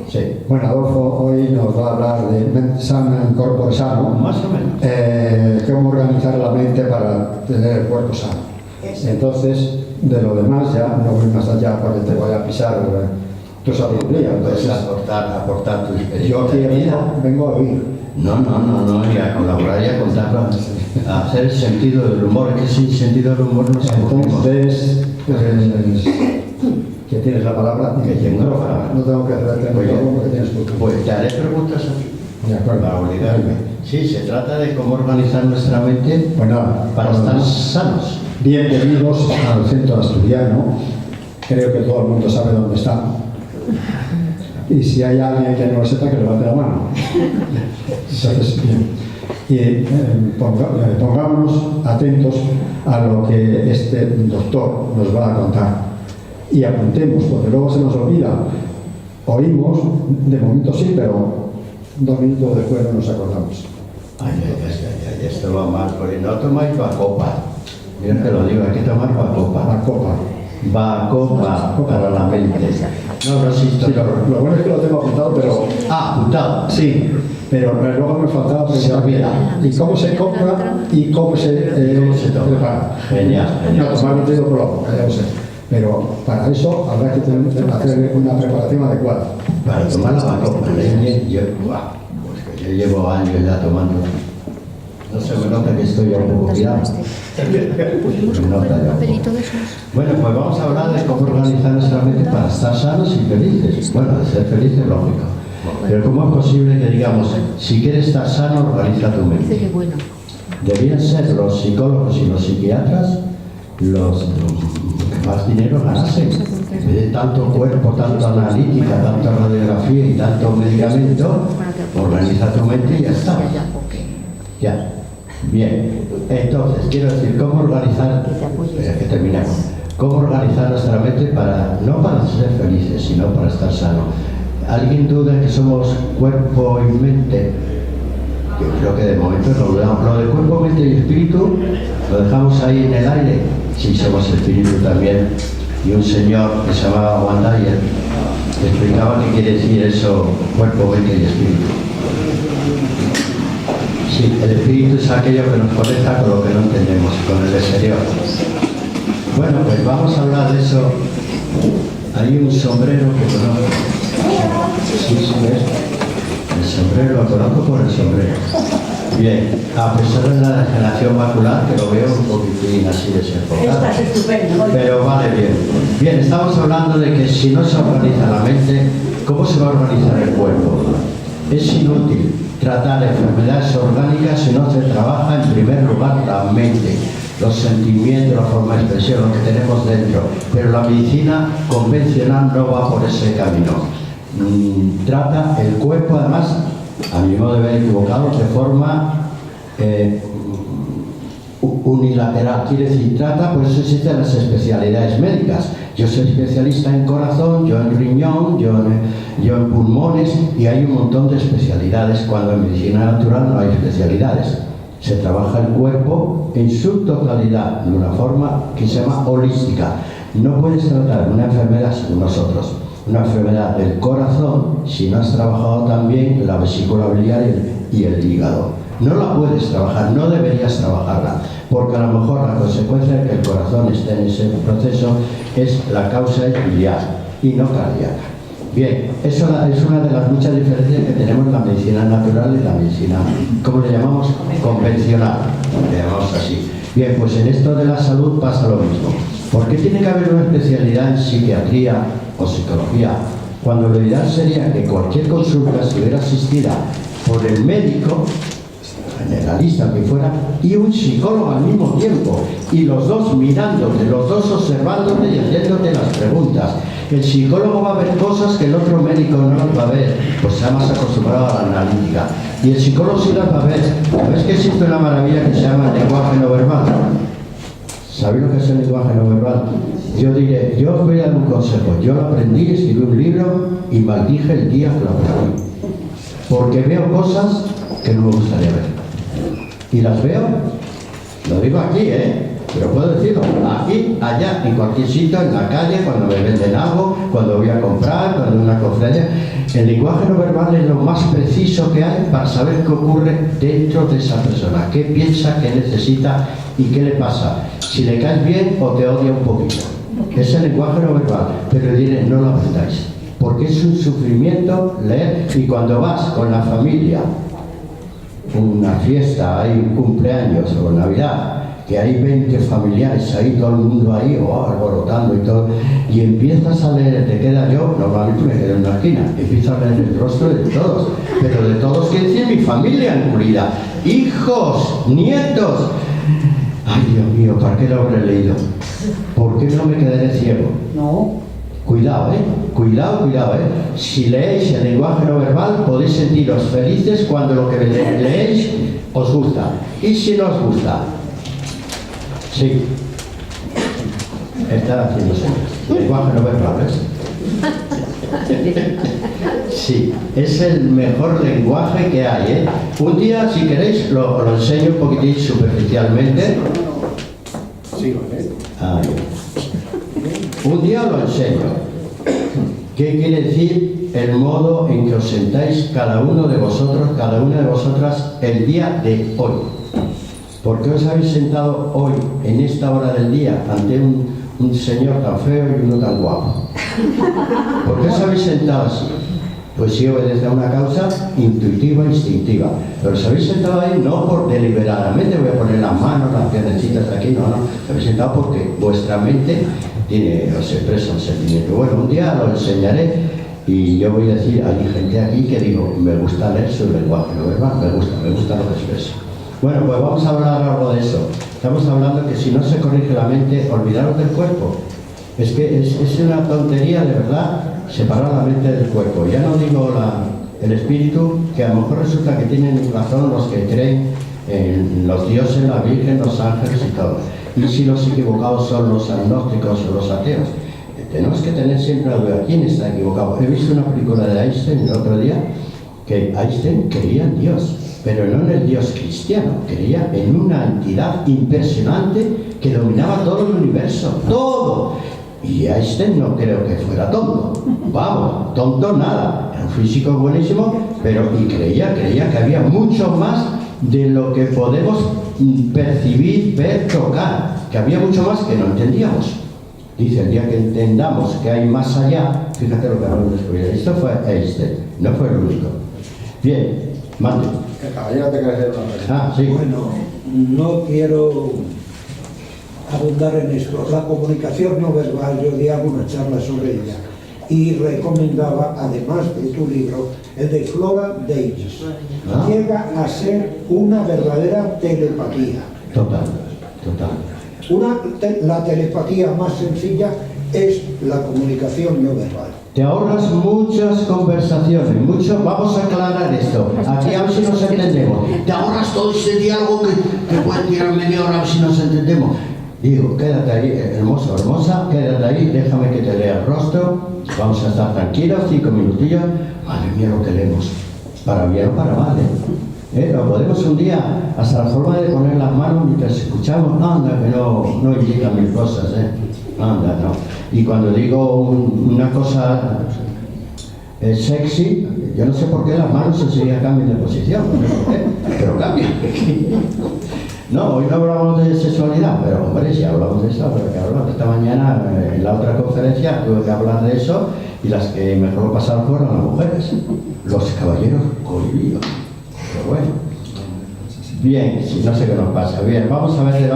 Sí. Bueno, Adolfo hoy nos va a hablar de mente sana y cuerpo sano. Más o menos. Cómo organizar la mente para tener el cuerpo sano. Entonces, de lo demás ya no voy más allá porque te voy a pisar tu sabiduría. Puedes Entonces, aportar tu experiencia. yo aquí vengo a oír. No, y a colaborar y a contar, a hacer el sentido del humor. Es que sin sentido del humor no se Entonces, que tienes la palabra, Que tengo la palabra. no tengo que hacerte Muy bien. porque tienes tu Pues te haré preguntas a ti. De acuerdo. Para obligarme. Sí, se trata de cómo organizar nuestra mente Pues nada, para estar sanos. bienvenidos al Centro Asturiano. Creo que todo el mundo sabe dónde está. Y si hay alguien que no lo sepa, que levante la mano. Entonces, bien. Y pongámonos atentos a lo que este doctor nos va a contar. Y apuntemos, porque luego se nos olvida. Oímos, de momento sí, pero 2 minutos después no nos acordamos. Ay, esto va mal, porque no tomáis bacopa. Mira que lo digo, hay que tomar bacopa. La copa. Bacopa para la mente. No resisto. Sí, lo bueno es que lo tengo apuntado, pero... Apuntado. Sí, pero luego me faltaba Se olvida. ¿Y cómo se compra y cómo se toma? prepara? Genial. No, tomar un por la boca, ya lo sé. Pero para eso habrá que hacer una preparación adecuada. Para tomar la bacopa, pues que yo llevo años ya tomando. No se me nota que estoy ya un poco tirado. Se nota ya. Bueno, pues vamos a hablar de cómo organizar nuestra mente para estar sanos y felices. Bueno, de ser felices, lógico. Pero ¿cómo es posible que digamos, si quieres estar sano, organiza tu mente? Debían ser los psicólogos y los psiquiatras los que más dinero ganasen. En vez de tanto cuerpo, tanta analítica, tanta radiografía y tanto medicamento, organiza tu mente y ya está. Ya. Bien. Entonces, quiero decir, ¿cómo organizar? Que terminamos. ¿Cómo organizar nuestra mente para, no para ser felices, sino para estar sano? ¿Alguien duda que somos cuerpo y mente? Yo creo que de momento no dudamos. Lo de cuerpo, mente y espíritu lo dejamos ahí en el aire. Sí, somos espíritu también. Y un señor que se llamaba Juan Dyer explicaba qué quiere decir eso, cuerpo, mente y espíritu. Sí, el espíritu es aquello que nos conecta con lo que no entendemos, con el exterior. Bueno, pues vamos a hablar de eso. Hay un sombrero que conozco. Sí, ¿ves? El sombrero, lo conozco por el sombrero. Bien, a pesar de la degeneración macular, que lo veo un poquitín así desenfocado. Estás estupendo. Pero vale bien. Bien, estamos hablando de que si no se organiza la mente, ¿cómo se va a organizar el cuerpo? Es inútil tratar enfermedades orgánicas si no se trabaja en primer lugar la mente, los sentimientos, la forma de expresión, lo que tenemos dentro. Pero la medicina convencional no va por ese camino. Trata el cuerpo, además, a mi modo de ver equivocado, de forma unilateral. Quiere decir, trata, por eso existen las especialidades médicas. Yo soy especialista en corazón, yo en riñón, yo en pulmones, y hay un montón de especialidades, cuando en medicina natural no hay especialidades. Se trabaja el cuerpo en su totalidad, de una forma que se llama holística. No puedes tratar una enfermedad según nosotros, una enfermedad del corazón, si no has trabajado también la vesícula biliar y el hígado. No la puedes trabajar, no deberías trabajarla, porque a lo mejor la consecuencia de que el corazón esté en ese proceso es la causa es biliar y no cardíaca. Bien, eso es una de las muchas diferencias que tenemos en la medicina natural y la medicina, ¿cómo le llamamos? Convencional, le llamamos así. Bien, pues en esto de la salud pasa lo mismo. ¿Por qué tiene que haber una especialidad en psiquiatría o psicología, cuando lo ideal sería que cualquier consulta se hubiera asistida por el médico, generalista que fuera, y un psicólogo al mismo tiempo, y los dos mirándote, los dos observándote y haciéndote las preguntas? El psicólogo va a ver cosas que el otro médico no las va a ver, pues está más acostumbrado a la analítica, y el psicólogo sí las va a ver. ¿Sabes que existe una maravilla que se llama el lenguaje no verbal? ¿Sabéis lo que es el lenguaje no verbal? Yo os voy a dar un consejo. Yo lo aprendí, escribí un libro y maldije el día que lo aprendí, porque veo cosas que no me gustaría ver, y las veo, lo digo aquí, pero puedo decirlo aquí, allá, en cualquier sitio, en la calle, cuando me venden algo, cuando voy a comprar, cuando una conferencia. El lenguaje no verbal es lo más preciso que hay para saber qué ocurre dentro de esa persona, qué piensa, qué necesita y qué le pasa, si le caes bien o te odia un poquito. Es el lenguaje no verbal, pero diré, no lo aprendáis, porque es un sufrimiento leer. Y cuando vas con la familia, una fiesta, hay un cumpleaños o Navidad, que hay 20 familiares ahí, todo el mundo ahí, alborotando y todo, y empiezas a leer, te queda yo, normalmente me quedo en una esquina, empiezo a leer el rostro de todos, pero de todos quiere decir mi familia incluida, hijos, nietos. Ay, Dios mío, ¿para qué lo habré leído? ¿Por qué no me quedaré ciego? No. Cuidado, cuidado, Si leéis el lenguaje no verbal, podéis sentiros felices cuando lo que leéis os gusta. ¿Y si no os gusta? Sí. Está haciendo señas. Lenguaje no verbal, Sí, es el mejor lenguaje que hay, Un día, si queréis, lo enseño un poquitín superficialmente. Sí, ¿vale? Un día lo enseño. ¿Qué quiere decir el modo en que os sentáis cada uno de vosotros, cada una de vosotras, el día de hoy? ¿Por qué os habéis sentado hoy, en esta hora del día, ante un señor tan feo y uno tan guapo? ¿Por qué os habéis sentado así? Pues sí obedece a una causa intuitiva, instintiva. Pero os habéis sentado ahí no por deliberadamente, voy a poner las manos, las piernecitas aquí, no. Os habéis sentado porque vuestra mente os expresa un sentimiento. Bueno, un día lo enseñaré y yo voy a decir, hay gente aquí que digo, me gusta leer su lenguaje no verbal, me gusta lo que expresa. Bueno, pues vamos a hablar algo de eso. Estamos hablando que si no se corrige la mente, olvidaros del cuerpo. Es que es una tontería, de verdad, separar la mente del cuerpo. Ya no digo el espíritu, que a lo mejor resulta que tienen razón los que creen en los dioses, la Virgen, los ángeles y todo. Y si los equivocados son los agnósticos o los ateos. Tenemos que tener siempre la duda, ¿quién está equivocado? He visto una película de Einstein el otro día, que Einstein creía en Dios, pero no en el Dios cristiano, creía en una entidad impresionante que dominaba todo el universo, todo. Y Einstein no creo que fuera tonto, vamos, tonto nada, era un físico buenísimo, pero creía que había mucho más de lo que podemos percibir, ver, tocar, que había mucho más que no entendíamos. Dice, el día que entendamos que hay más allá, fíjate lo que vamos a descubrir. Esto fue Einstein, no fue el único. Bien, mande. El caballero te quiere hacer una pregunta. Sí. Bueno, no quiero abundar en esto. La comunicación no verbal, yo di alguna charla sobre ella y recomendaba, además de tu libro, el de Flora Davis. Llega a ser una verdadera telepatía. Total. La telepatía más sencilla es la comunicación no verbal. Te ahorras muchas conversaciones, vamos a aclarar esto. Aquí a ver si nos entendemos. Te ahorras todo ese diálogo que puede tirar media hora a ver si nos entendemos. Digo, quédate ahí, hermoso, hermosa, quédate ahí, déjame que te lea el rostro, vamos a estar tranquilos, 5 minutillos. Madre mía lo que leemos, para bien o para mal, Lo podemos un día, hasta la forma de poner las manos mientras escuchamos, anda, que no indican mil cosas, anda, no. Y cuando digo una cosa sexy, yo no sé por qué las manos enseguida cambian de posición, no sé por qué, pero cambian. No, hoy no hablamos de sexualidad, pero hombre, si hablamos de eso, porque hablamos esta mañana en la otra conferencia tuve que hablar de eso y las que mejor lo pasaron fueron las mujeres, los caballeros cohibidos. Pero bueno, bien, si no sé qué nos pasa. Bien, vamos a ver de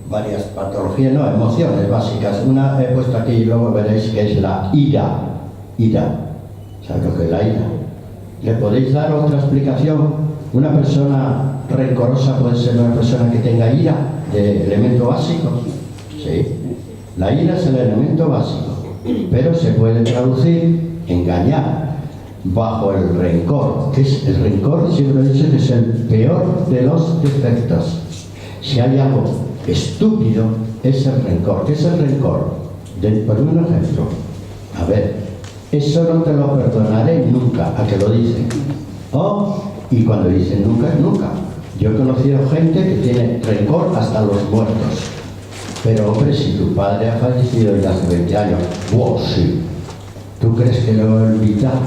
varias patologías, no, emociones básicas. Una he puesto aquí y luego veréis que es la ira. ¿Sabes lo que es la ira? ¿Le podéis dar otra explicación? Una persona rencorosa puede ser una persona que tenga ira, de elemento básico. Sí, la ira es el elemento básico, pero se puede traducir, engañar, bajo el rencor. ¿Qué es el rencor? Siempre he dicho que es el peor de los defectos. Si hay algo estúpido, es el rencor. ¿Qué es el rencor? Por un ejemplo, a ver, eso no te lo perdonaré nunca, a que lo dicen. Y cuando dicen nunca es nunca. Yo he conocido gente que tiene rencor hasta los muertos. Pero hombre, si tu padre ha fallecido ya hace 20 años, wow, sí. ¿Tú crees que lo he olvidado?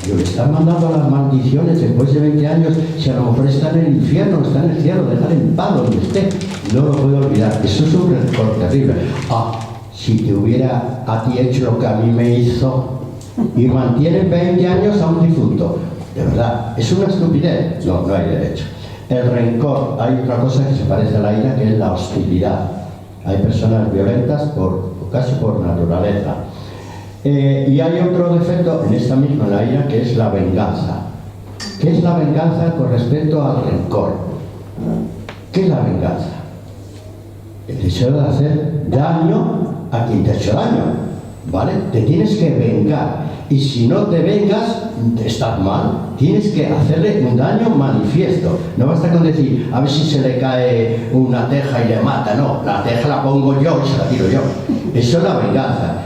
Yo le están mandando las maldiciones después de 20 años, si a lo mejor está en el infierno, está en el cielo, dejar en paz donde esté. No lo puedo olvidar. Eso es un rencor terrible. Ah, si te hubiera a ti hecho lo que a mí me hizo y mantienen 20 años a un difunto. De verdad, es una estupidez. No, no hay derecho. El rencor, hay otra cosa que se parece a la ira, que es la hostilidad. Hay personas violentas casi por naturaleza. Y hay otro defecto en esta misma, la ira, que es la venganza. ¿Qué es la venganza con respecto al rencor? ¿Qué es la venganza? El deseo de hacer daño a quien te ha hecho daño, ¿vale? Te tienes que vengar. Y si no te vengas, estás mal. Tienes que hacerle un daño manifiesto. No basta con decir, a ver si se le cae una teja y le mata. No, la teja la pongo yo y se la tiro yo. Eso es la venganza.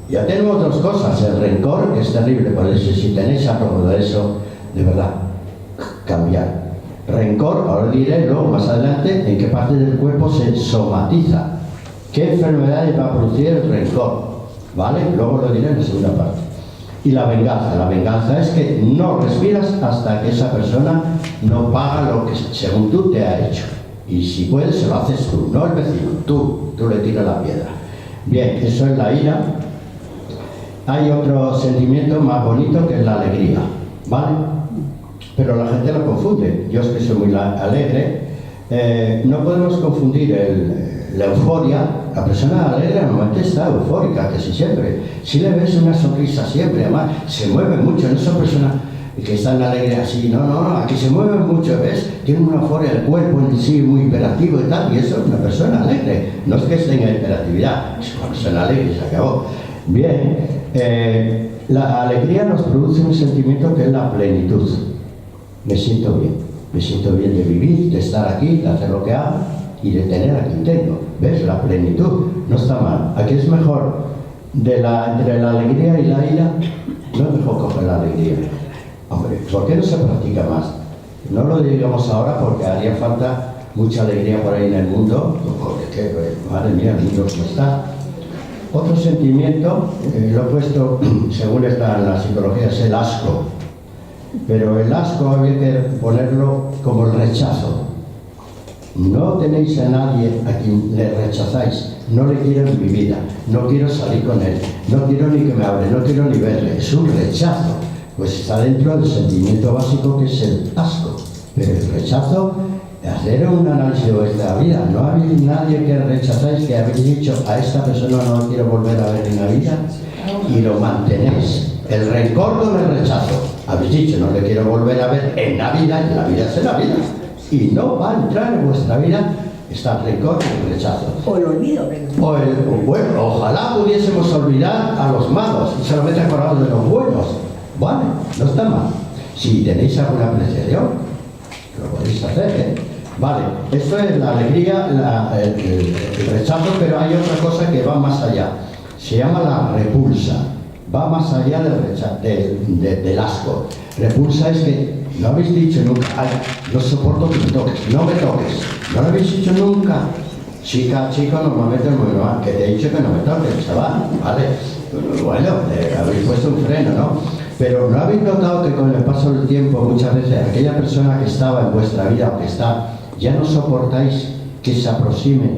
Ya tenemos dos cosas. El rencor, que es terrible. Por eso, si tenéis algo de eso, de verdad, cambiar. Rencor, ahora diré luego más adelante en qué parte del cuerpo se somatiza. ¿Qué enfermedades va a producir el rencor? ¿Vale? Luego lo diré en la segunda parte. Y la venganza es que no respiras hasta que esa persona no paga lo que según tú te ha hecho. Y si puedes, se lo haces tú, no el vecino, tú le tiras la piedra. Bien, eso es la ira. Hay otro sentimiento más bonito que es la alegría, ¿vale? Pero la gente lo confunde. Yo es que soy muy alegre. No podemos confundir la euforia. La persona alegre normalmente está eufórica, casi siempre. Si le ves una sonrisa siempre, además se mueve mucho. No son personas que están alegres así, no, aquí se mueven mucho, ¿ves? Tienen una euforia del cuerpo en sí muy hiperactivo y tal, y eso es una persona alegre. No es que tenga hiperactividad, es una persona alegre y se acabó. Bien, la alegría nos produce un sentimiento que es la plenitud. Me siento bien de vivir, de estar aquí, de hacer lo que hago y de tener a quien tengo. ¿Ves? La plenitud no está mal. Aquí es mejor entre la alegría y la ira, no es mejor coger la alegría. Hombre, ¿por qué no se practica más? No lo digamos ahora porque haría falta mucha alegría por ahí en el mundo, porque madre mía, el mundo como está. Otro sentimiento, lo he puesto, según está en la psicología, es el asco. Pero el asco había que ponerlo como el rechazo. No tenéis a nadie a quien le rechazáis. No le quiero en mi vida, no quiero salir con él, no quiero ni que me hable, no quiero ni verle. Es un rechazo. Pues está dentro del sentimiento básico que es el asco. Pero el rechazo, hacer un análisis de vuestra vida. No habéis nadie que rechazáis, que habéis dicho a esta persona no la quiero volver a ver en la vida y lo mantenéis. El rencor con el rechazo. Habéis dicho no le quiero volver a ver en la vida y la vida es la vida. Y no va a entrar en vuestra vida está el rencor y el rechazo. O el olvido. Bueno, ojalá pudiésemos olvidar a los malos y solamente acordaros de los buenos. Vale, no está mal. Si tenéis alguna apreciación, lo podéis hacer, ¿eh? Vale, esto es la alegría, el rechazo, pero hay otra cosa que va más allá. Se llama la repulsa. Va más allá del rechazo, del asco. Repulsa es que no habéis dicho nunca, ay, no soporto que me toques, no me toques. No lo habéis dicho nunca. Chica, chico, normalmente es muy normal, que te he dicho que no me toques, chaval, ¿vale? Bueno, habéis puesto un freno, ¿no? Pero ¿no habéis notado que con el paso del tiempo muchas veces aquella persona que estaba en vuestra vida o que está, ya no soportáis que se aproxime,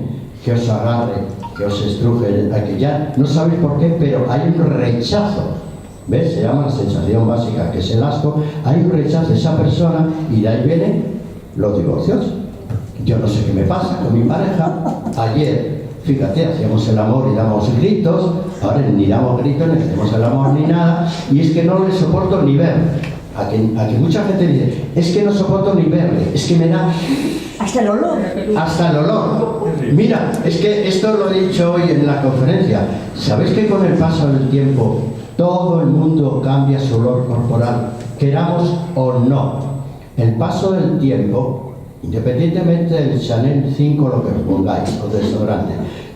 que os agarre, que os estruje, que ya no sabéis por qué, pero hay un rechazo? ¿Ves? Se llama la sensación básica, que es el asco. Hay un rechazo de esa persona y de ahí vienen los divorcios. Yo no sé qué me pasa con mi pareja. Ayer, fíjate, hacíamos el amor y damos gritos, ahora ni damos gritos, ni hacemos el amor ni nada, y es que no le soporto ni ver. A que mucha gente dice, es que no soporto ni verle, es que me da... Hasta el olor. Hasta el olor. Mira, es que esto lo he dicho hoy en la conferencia. ¿Sabéis que con el paso del tiempo todo el mundo cambia su olor corporal, queramos o no? El paso del tiempo, independientemente del Chanel 5, lo que os pongáis, o desodorante,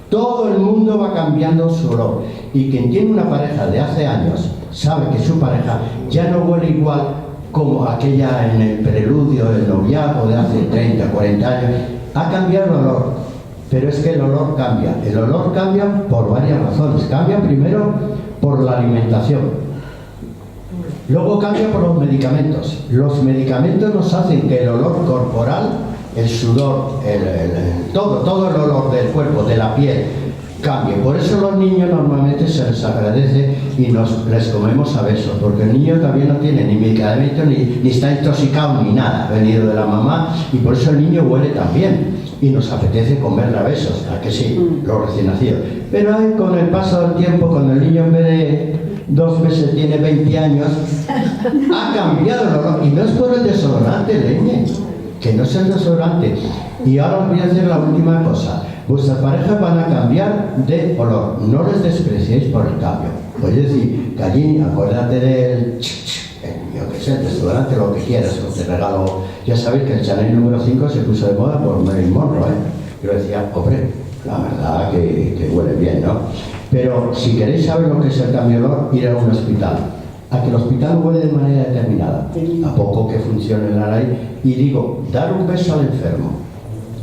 todo el mundo va cambiando su olor. Y quien tiene una pareja de hace años sabe que su pareja ya no huele igual como aquella en el preludio del noviazgo de hace 30, 40 años. Ha cambiado el olor, pero es que el olor cambia. El olor cambia por varias razones. Cambia primero por la alimentación. Luego cambia por los medicamentos. Los medicamentos nos hacen que el olor corporal, el sudor, todo el olor del cuerpo, de la piel, cambie. Por eso los niños normalmente se les agradece y les comemos a besos, porque el niño todavía no tiene ni medicamento, ni está intoxicado, ni nada, venido de la mamá, y por eso el niño huele tan bien. Y nos apetece comerle a besos, ¿a que sí? Los recién nacidos. Pero ahí, con el paso del tiempo, cuando el niño en vez de 2 meses tiene 20 años, ha cambiado el olor. Y no es por el desodorante, leñe, que no es el desodorante. Y ahora os voy a decir la última cosa. Vuestras parejas van a cambiar de olor. No les despreciéis por el cambio. Puedes decir, Gallín, acuérdate del... yo que sé, el desodorante, lo que quieras, o te regalo. Ya sabéis que el Chanel número 5 se puso de moda por Marilyn Monroe, ¿eh? Yo decía, hombre, la verdad que huele bien, ¿no? Pero si queréis saber lo que es el cambio de olor, ir a un hospital. A que el hospital huele de manera determinada, a poco que funcione la nariz. Y digo, dar un beso al enfermo.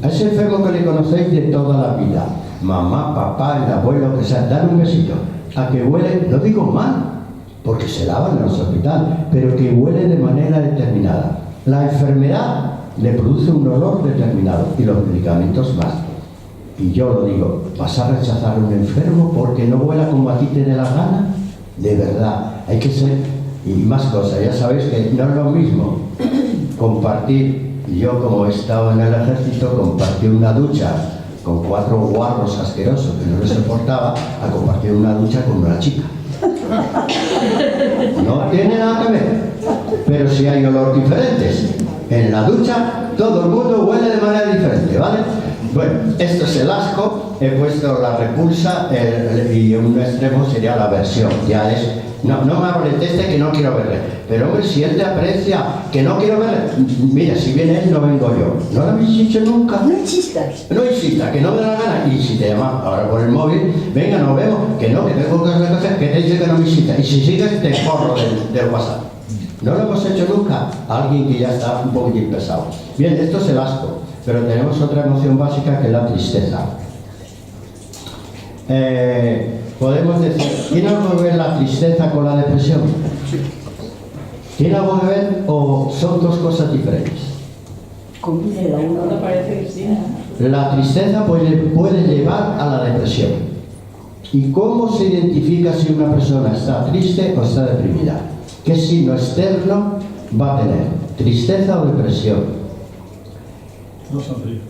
A ese enfermo que le conocéis de toda la vida, mamá, papá, el abuelo, que sea, dar un besito. A que huele, no digo mal, porque se lavan en los hospitales, pero que huele de manera determinada. La enfermedad le produce un olor determinado y los medicamentos más. Y yo lo digo, ¿vas a rechazar a un enfermo porque no huela como a ti te dé la gana? De verdad, hay que ser... Y más cosas, ya sabéis que no es lo mismo compartir. Yo, como he estado en el ejército, compartí una ducha con 4 guarros asquerosos que no les soportaba, a compartir una ducha con una chica. No tiene nada que ver, pero sí hay olores diferentes. En la ducha todo el mundo huele de manera diferente, ¿vale? Bueno, esto es el asco, he puesto la repulsa y un extremo sería la aversión. Ya es, no me hables de este que no quiero verle. Pero hombre, si él te aprecia, que no quiero verle, mira, si viene él no vengo yo. ¿No lo habéis dicho nunca? No insistas. No insista, que no me da la gana. Y si te llama ahora por el móvil, venga, nos vemos, que no, que tengo que hacer cosas, que te dice que no me insista. Y si sigues, te corro del WhatsApp. No lo hemos hecho nunca. Alguien que ya está un poquitín pesado. Bien, esto es el asco, pero tenemos otra emoción básica que es la tristeza. Podemos decir, ¿tiene algo que ver la tristeza con la depresión? ¿Tiene algo que ver o son dos cosas diferentes? Convive la una. Parece que sí. La tristeza puede llevar a la depresión. ¿Y cómo se identifica si una persona está triste o está deprimida? ¿Qué signo externo va a tener? ¿Tristeza o depresión? No sonríe.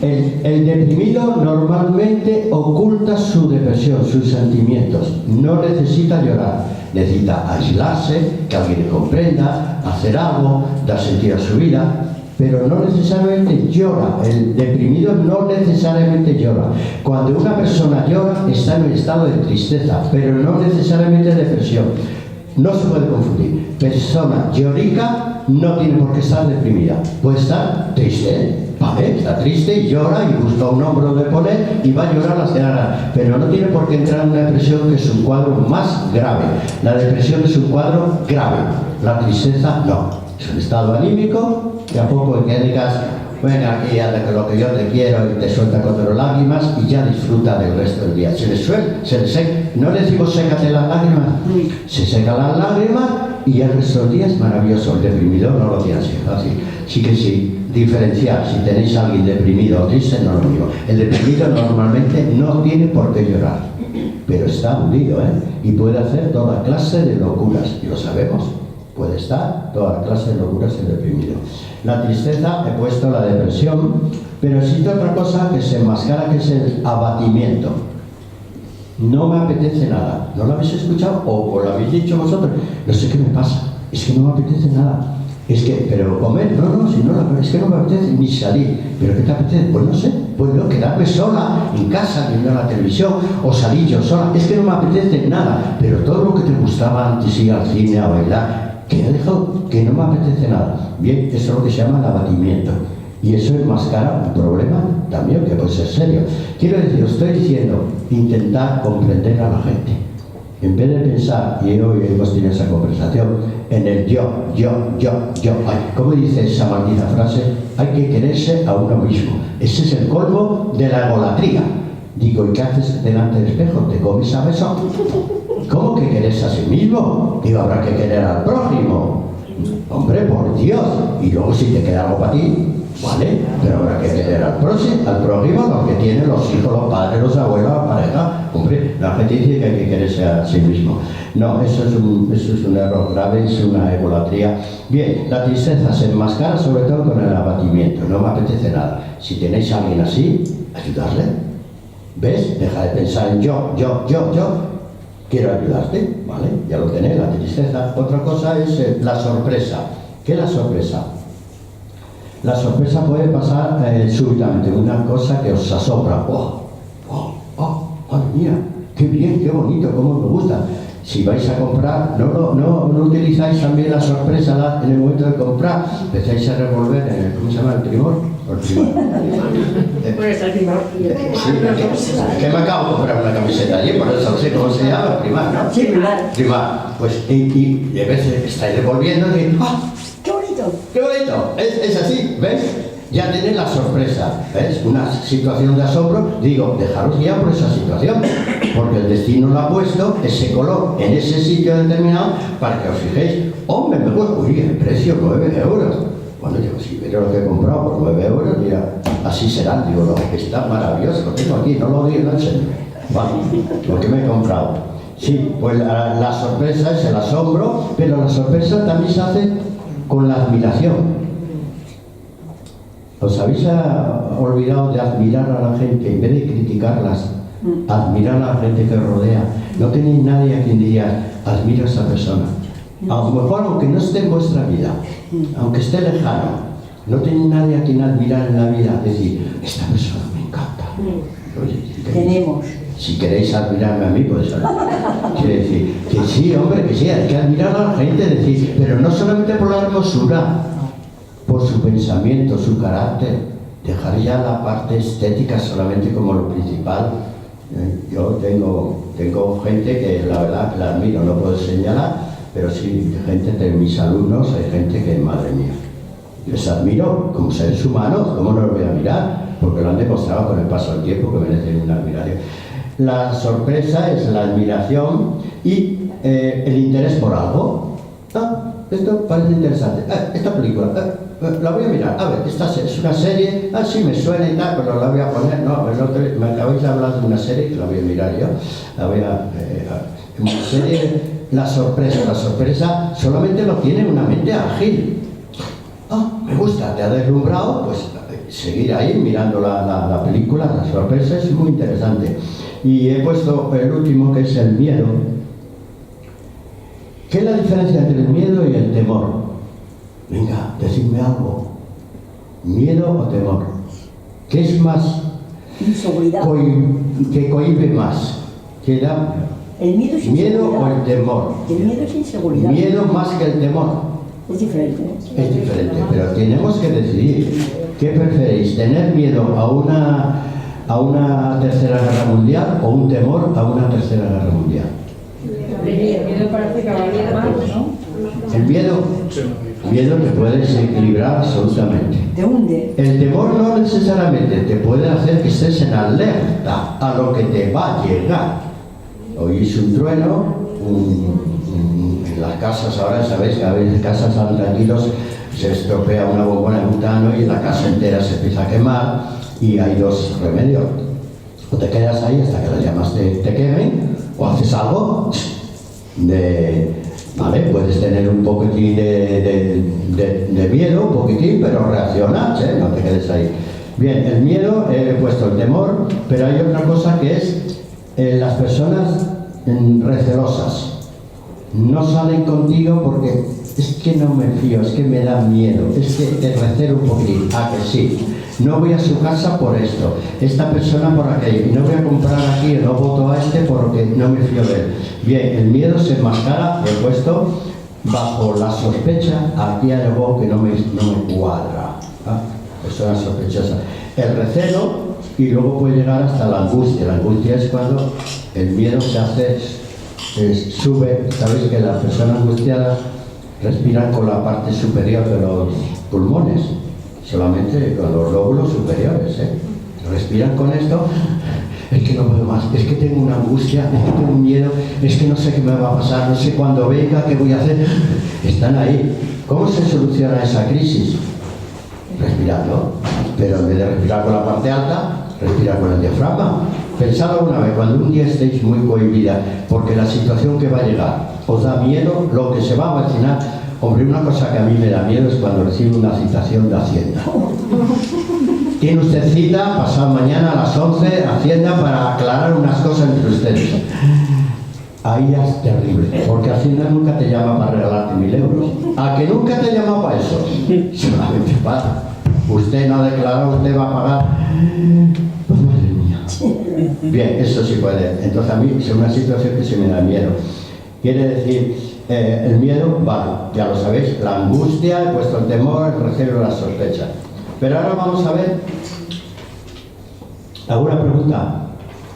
El deprimido normalmente oculta su depresión, sus sentimientos. No necesita llorar, necesita aislarse, que alguien le comprenda, hacer algo, dar sentido a su vida, pero no necesariamente llora. El deprimido no necesariamente llora. Cuando una persona llora está en un estado de tristeza, pero no necesariamente depresión. No se puede confundir. Persona llorica no tiene por qué estar deprimida. Puede estar triste, ¿vale? Está triste y llora y busca un hombro de poner y va a llorar la semana. Pero no tiene por qué entrar en una depresión, que es un cuadro más grave. La depresión es un cuadro grave. La tristeza no. Es un estado anímico que a poco que digas, venga aquí, anda con lo que yo te quiero, y te suelta 4 lágrimas y ya disfruta del resto del día. Se le seca. No le decimos sécate las lágrimas, se seca las lágrimas y el resto del día es maravilloso. El deprimido no lo tiene así. Sí que sí, diferenciar. Si tenéis a alguien deprimido o triste, no lo digo. El deprimido normalmente no tiene por qué llorar, pero está hundido, y puede hacer toda clase de locuras, y lo sabemos. Puede estar toda clase de locuras el deprimido. La tristeza, he puesto la depresión, pero existe otra cosa que se enmascara, que es el abatimiento. No me apetece nada. ¿No lo habéis escuchado? ¿O lo habéis dicho vosotros? No sé qué me pasa. Es que no me apetece nada. Es que, pero comer, no, si no, es que no me apetece ni salir. ¿Pero qué te apetece? Pues no sé. Pues no, quedarme sola en casa viendo la televisión o salir yo sola. Es que no me apetece nada. Pero todo lo que te gustaba antes, ir al cine, a bailar, que he dejado, que no me apetece nada. Bien, eso es lo que se llama el abatimiento. Y eso enmascara un problema también que puede ser serio. Quiero decir, os estoy diciendo, intentar comprender a la gente. en vez de pensar, y hoy hemos tenido esa conversación, en el yo, ay, ¿cómo dice esa maldita frase? Hay que quererse a uno mismo. Ese es el colmo de la egolatría. Digo, ¿y qué haces delante del espejo? ¿Te comes a beso? ¿Cómo que quererse a sí mismo? Digo, habrá que querer al prójimo. Hombre, por Dios. Y luego si te queda algo para ti, ¿vale? Pero habrá que querer al prójimo, los que tienen los hijos, los padres, los abuelos, la pareja. Hombre, la gente dice que hay que quererse a sí mismo. No, eso es un error grave, es una egolatría. Bien, la tristeza se enmascara sobre todo con el abatimiento. No me apetece nada. Si tenéis a alguien así, ayudarle. ¿Ves? Deja de pensar en yo. Quiero ayudarte, ¿vale? Ya lo tenéis, la tristeza. Otra cosa es la sorpresa. ¿Qué es la sorpresa? La sorpresa puede pasar súbitamente, una cosa que os asombra. ¡Oh! ¡Madre mía! ¡Qué bien, qué bonito, cómo me gusta! Si vais a comprar, no utilizáis también la sorpresa en el momento de comprar, empezáis a revolver en el, ¿cómo se llama? ¿El primor? Pues el primor. Sí, que me acabo de comprar una camiseta allí, por eso sé cómo se llama, primar, ¿no? Sí, primar. Primar. Pues, y a veces estáis revolviendo y ¡ah! ¡Qué bonito! ¡Qué bonito! Es así, ¿ves? Ya tenéis la sorpresa, ¿ves? Una situación de asombro, digo, dejaros guiar por esa situación, porque el destino lo ha puesto, ese color, en ese sitio determinado, para que os fijéis, hombre, me gusta, uy, el precio, 9 euros. Bueno, yo si veo lo que he comprado por 9 euros, mira, así será, digo, lo que está maravilloso, lo tengo aquí, no lo digo, no enseño. Vale, lo que me he comprado. Sí, pues la sorpresa es el asombro, pero la sorpresa también se hace con la admiración. ¿Os habéis olvidado de admirar a la gente en vez de criticarlas? Admirar a la gente que rodea. No tenéis nadie a quien dirías, admiro a esa persona. A lo mejor, aunque no esté en vuestra vida, aunque esté lejano, no tenéis nadie a quien admirar en la vida. Decir, esta persona me encanta. Oye, tenemos. Si queréis admirarme a mí, pues quiere decir que sí, hombre, que sí, hay que admirar a la gente, decir, pero no solamente por la hermosura, por su pensamiento, su carácter, dejar ya la parte estética solamente como lo principal. Yo tengo gente que la verdad la admiro, no puedo señalar, pero sí, gente de mis alumnos, hay gente que, madre mía, les admiro como seres humanos, ¿cómo no los voy a mirar? Porque lo han demostrado con el paso del tiempo que merecen una admiración. La sorpresa es la admiración y el interés por algo. Esto parece interesante. Esta película, la voy a mirar. A ver, esta es una serie. Sí me suena y tal, pero la voy a poner. No, me acabáis de hablar de una serie que la voy a mirar yo. La voy a. Una serie, la sorpresa solamente lo tiene una mente ágil. Me gusta, te ha deslumbrado, pues seguir ahí mirando la película. La sorpresa es muy interesante. Y he puesto el último, que es el miedo. ¿Qué es la diferencia entre el miedo y el temor? Venga, decidme algo. ¿Miedo o temor? ¿Qué es más? Inseguridad. ¿Qué cohíbe más? ¿Qué da? El miedo es ¿Miedo inseguridad. o el temor? El miedo es inseguridad. Miedo más que el temor. Es diferente. Es diferente, pero tenemos que decidir. ¿Qué preferéis? ¿Tener miedo a una tercera guerra mundial o un temor a una tercera guerra mundial? El miedo parece que va a ir mal, ¿no? El miedo te puede desequilibrar absolutamente. Te hunde. El temor no necesariamente te puede hacer que estés en alerta a lo que te va a llegar. Oís un trueno, en las casas ahora sabéis que a veces casas tan tranquilos se estropea una bombona de butano y la casa entera se empieza a quemar y hay dos remedios. O te quedas ahí hasta que las llamas te quemen o haces algo ¿vale? Puedes tener un poquitín de miedo, un poquitín, pero reaccionas, no te quedes ahí. Bien, el miedo, he puesto el temor, pero hay otra cosa que es las personas recelosas. No salen contigo porque es que no me fío, es que me da miedo, es que te recelo un poquitín. Que sí. No voy a su casa por esto, esta persona por aquello, y no voy a comprar aquí, no voto a este porque no me fío de él. Bien, el miedo se enmascara, he puesto, bajo la sospecha, aquí hay algo que no me cuadra. Persona sospechosa. El recelo, y luego puede llegar hasta la angustia. La angustia es cuando el miedo se hace sube. Sabéis que las personas angustiadas respiran con la parte superior de los pulmones, solamente con los lóbulos superiores, ¿eh? Respiran con esto. Es que no puedo más, es que tengo una angustia, es que tengo un miedo, es que no sé qué me va a pasar, no sé cuándo venga, qué voy a hacer. Están ahí. ¿Cómo se soluciona esa crisis? Respirando. Pero en vez de respirar con la parte alta, respira con el diafragma. Pensad alguna vez, cuando un día estéis muy cohibida, porque la situación que va a llegar os da miedo, lo que se va a vacinar. Hombre, una cosa que a mí me da miedo es cuando recibo una citación de Hacienda. Tiene usted cita pasado mañana a las 11, Hacienda, para aclarar unas cosas entre ustedes. Ahí ya es terrible, porque Hacienda nunca te llama para regalarte 1000 euros. ¿A que nunca te llama para eso? Solamente para. Usted no ha declarado, usted va a pagar. Pues madre mía. Bien, eso sí puede. Entonces a mí es una situación que se me da miedo. Quiere decir, el miedo, vale, ya lo sabéis, la angustia, he puesto el temor, el recelo, la sospecha. Pero ahora vamos a ver alguna pregunta.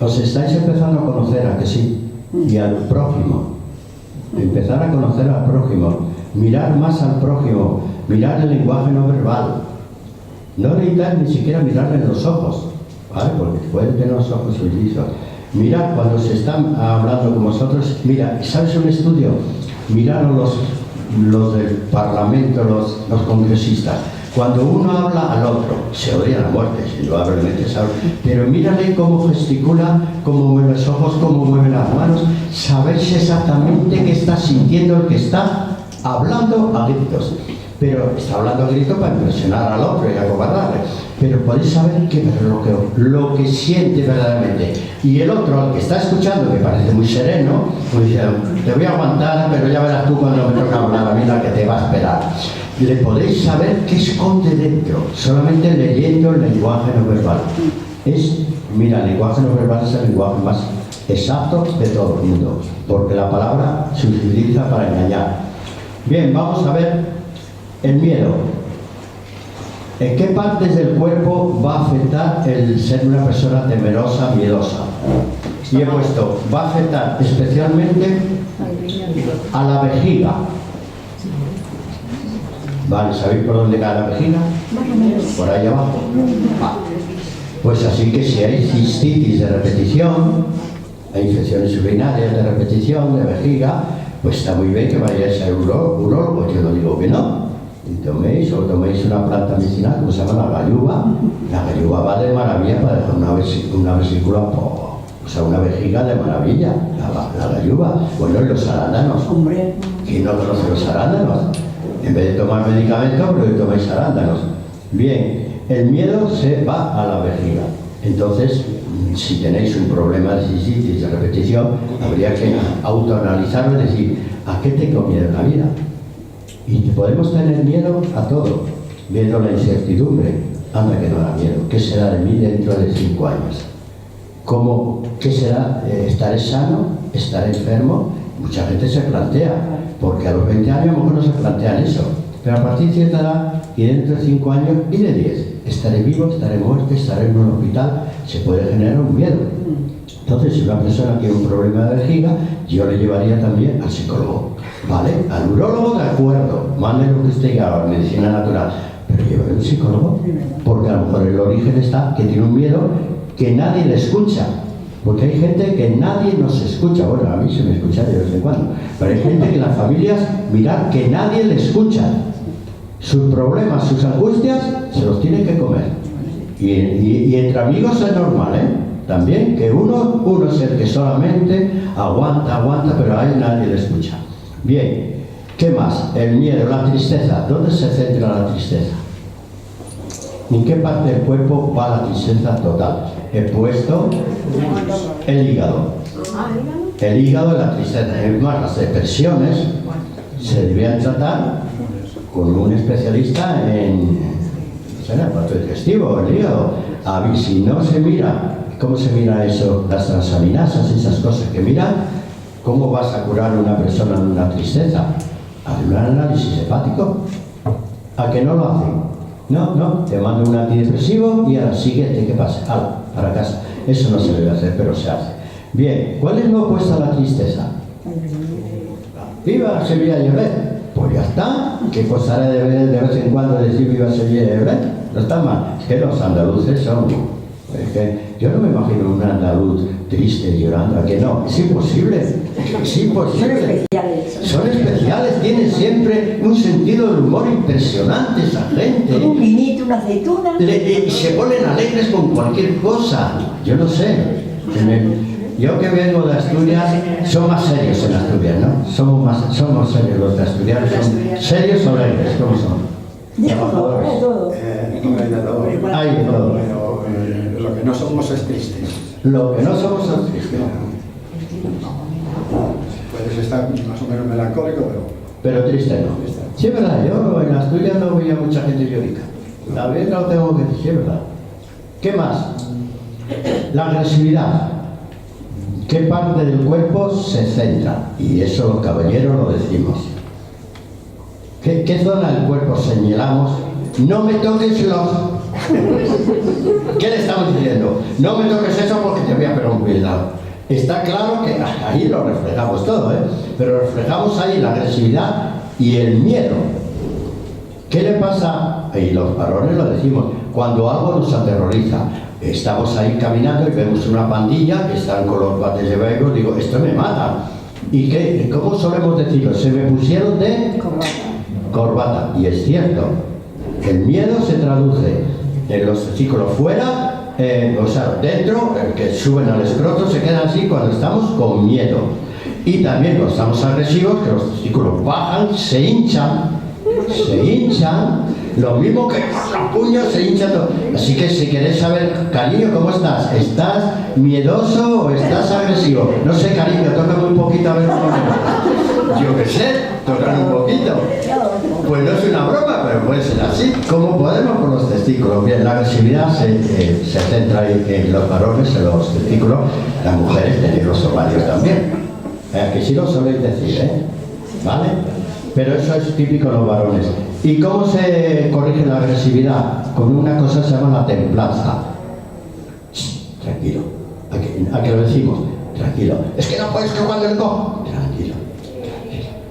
¿Os estáis empezando a conocer, a que sí? Y al prójimo. Empezar a conocer al prójimo. Mirar más al prójimo. Mirar el lenguaje no verbal. No necesitáis ni siquiera mirarle en los ojos, ¿vale? Porque pueden tener los ojos lisos. Mirad cuando se están hablando con vosotros. Mira, ¿sabes un estudio? Miraron los del Parlamento, los congresistas. Cuando uno habla al otro, se odia la muerte, indudablemente, ¿sabes? Pero mírale cómo gesticula, cómo mueve los ojos, cómo mueve las manos. Sabéis exactamente qué está sintiendo el que está hablando a gritos. Pero está hablando a gritos para impresionar al otro y acobardarle. Pero podéis saber que lo que siente verdaderamente. Y el otro, al que está escuchando, que parece muy sereno, pues dice, te voy a aguantar, pero ya verás tú cuando me toca hablar a mí la que te va a esperar. Le podéis saber qué esconde dentro, solamente leyendo el lenguaje no verbal. Mira, el lenguaje no verbal es el lenguaje más exacto de todo el mundo, porque la palabra se utiliza para engañar. Bien, vamos a ver el miedo. ¿En qué partes del cuerpo va a afectar el ser una persona temerosa, miedosa? Y he puesto, va a afectar especialmente a la vejiga. Vale, ¿sabéis por dónde cae la vejiga? Por ahí abajo. Pues así que si hay cistitis de repetición, hay infecciones urinarias de repetición, de vejiga, pues está muy bien que vayáis al urólogo. Yo no digo que no. Y toméis una planta medicinal, como se llama la galluva. La galluva va de maravilla para dejar una vesícula, o sea, una vejiga de maravilla. La galluva. Bueno, y los arándanos. ¿Quién no conoce los arándanos? En vez de tomar medicamentos, pero tomáis arándanos. Bien, el miedo se va a la vejiga. Entonces, si tenéis un problema de cistitis de repetición, habría que autoanalizarlo y decir, ¿a qué tengo miedo en la vida? Y podemos tener miedo a todo, viendo la incertidumbre. Anda que no da miedo. ¿Qué será de mí dentro de 5 años? ¿Qué será? ¿Estaré sano? ¿Estaré enfermo? Mucha gente se plantea, porque a los 20 años a lo mejor no se plantean eso. Pero a partir de cierta edad, y dentro de 5 años, y de 10, estaré vivo, estaré muerto, estaré en un hospital, se puede generar un miedo. Entonces, si una persona tiene un problema de vejiga, yo le llevaría también al psicólogo, ¿vale? Al urólogo, de acuerdo, mande lo que usted diga, medicina natural, pero llevaré al psicólogo, porque a lo mejor el origen está que tiene un miedo que nadie le escucha. Porque hay gente que nadie nos escucha. Bueno, a mí se me escucha de vez en cuando. Pero hay gente que en las familias, mirad, que nadie le escucha. Sus problemas, sus angustias, se los tiene que comer. Y entre amigos es normal, ¿eh? También que uno es el que solamente aguanta, pero a él nadie le escucha. Bien, ¿qué más? El miedo, la tristeza. ¿Dónde se centra la tristeza? ¿En qué parte del cuerpo va la tristeza total? He puesto el hígado. El hígado de la tristeza. Es más, las depresiones se deberían tratar con un especialista en el aparato digestivo, el hígado. A ver, si no se mira, ¿cómo se mira eso? Las transaminasas, esas cosas que miran, ¿cómo vas a curar a una persona de una tristeza? ¿Hacer un análisis hepático? ¿A que no lo hacen? No, te mando un antidepresivo y al siguiente que pase, para casa. Eso no se debe hacer, pero se hace. Bien, ¿cuál es lo opuesto a la tristeza? ¡Viva Sevilla Lloret! Pues ya está. ¿Qué costará de vez en cuando decir viva Sevilla Lloret? No está mal. Es que los andaluces son... Es que yo no me imagino un andaluz triste llorando. ¿A que no? Es imposible. Es imposible. Son especiales. Tienen siempre un sentido del humor impresionante esa gente. Un vinito, una aceituna. Y se ponen alegres con cualquier cosa. Yo no sé. Yo que vengo de Asturias, son más serios en Asturias, ¿no? Somos serios los de Asturias. ¿Son serios o alegres? ¿Cómo son? De todo, de todo. Hay de todo. Pero lo que no somos es tristes. Lo que no somos es tristes. Puedes estar más o menos melancólico, Pero triste no. Sí, es verdad. Yo en Asturias no veía mucha gente llorica. También lo tengo que decir, ¿verdad? ¿Qué más? La agresividad. ¿Qué parte del cuerpo se centra? Y eso los caballeros lo decimos. ¿Qué zona del cuerpo señalamos? No me toques los... ¿Qué le estamos diciendo? No me toques eso porque te voy a pegar un cuidado. Está claro que ahí lo reflejamos todo, ¿eh? Pero reflejamos ahí la agresividad y el miedo. ¿Qué le pasa? Y los varones lo decimos, cuando algo nos aterroriza. Estamos ahí caminando y vemos una pandilla que están con los bates de béisbol, digo, esto me mata. ¿Y qué? ¿Cómo solemos decirlo? Se me pusieron de corbata. Y es cierto, el miedo se traduce en los testículos fuera, o sea, dentro, que suben al escroto, se quedan así cuando estamos con miedo. Y también cuando estamos agresivos, que los testículos bajan, se hinchan, lo mismo que los puños se hinchan todo. Así que si queréis saber, cariño, ¿cómo estás? ¿Estás miedoso o estás agresivo? No sé, cariño, tócame un poquito a ver cómo me... Yo qué sé, tocar un poquito. Pues no es una broma, pero puede ser así. ¿Cómo podemos con los testículos? Bien, la agresividad se centra en los varones, en los testículos. Las mujeres tienen los ovarios también. Que sí lo soléis decir, ¿eh? ¿Vale? Pero eso es típico de los varones. ¿Y cómo se corrige la agresividad? Con una cosa que se llama la templanza. Tranquilo. ¿A qué lo decimos? Tranquilo. Es que no puedes que cuando el cojo. Tranquilo.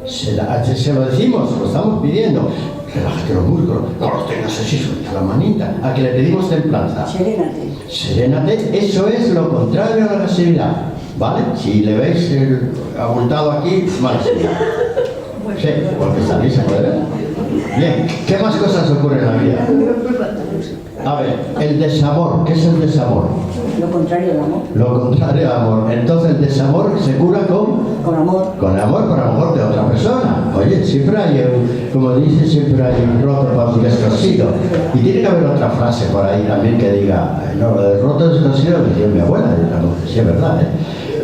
Se lo decimos, lo estamos pidiendo. Relájate los músculos. No los tengas así, suelta la manita. ¿A que le pedimos templanza? Serénate. Serénate. Eso es lo contrario a la agresividad. ¿Vale? Si le veis el abultado aquí, mala señal. Sí, porque está ahí, se puede ver. Bien, ¿qué más cosas ocurren en la vida? A ver, el desamor. ¿Qué es el desamor? Lo contrario del amor. Lo contrario al amor. Entonces el desamor se cura Con amor. con amor por amor de otra persona. Oye, siempre hay como dice, siempre hay un roto para un descosido. Y tiene que haber otra frase por ahí también que diga, no, lo del roto descosido lo decía mi abuela, sí es verdad, ¿eh?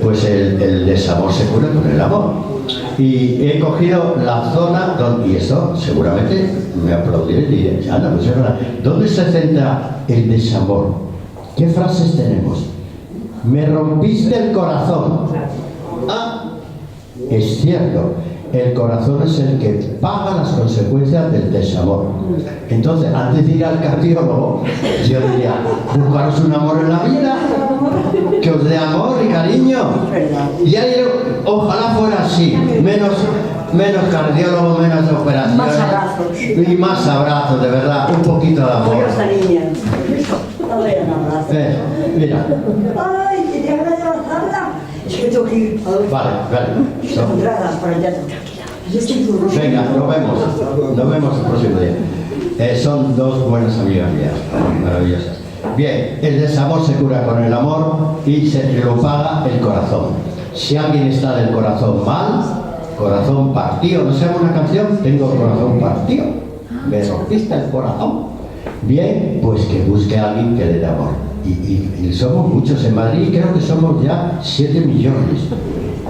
Pues el desamor se cura con el amor. Y he cogido la zona donde, y esto seguramente me aplaudiré y diré, anda, pues es verdad. ¿Dónde se centra el desamor? ¿Qué frases tenemos? Me rompiste el corazón. Ah, es cierto, el corazón es el que paga las consecuencias del desamor. Entonces, antes de ir al cardiólogo, yo diría, buscaros un amor en la vida, que os dé amor y cariño. Y ahí, ojalá fuera así, menos cardiólogo, menos operaciones. Más abrazos. Y más abrazos, de verdad, un poquito de amor. Oye, esta niña. A ver, un abrazo. Mira. Ay, tenía ganas de abrazarla. Es que tengo que ir. Vale. Encontrarlas para el teatro. Tranquila. Yo estoy duro. Venga, nos vemos el próximo día. Son dos buenas amigas mías, maravillosas. Bien, el desamor se cura con el amor y se lo paga el corazón. Si alguien está del corazón mal, corazón partido, ¿no se llama una canción? Tengo el corazón partido, me rompiste el corazón. Bien, pues que busque a alguien que le dé amor. Y somos muchos en Madrid, creo que somos ya 7 millones.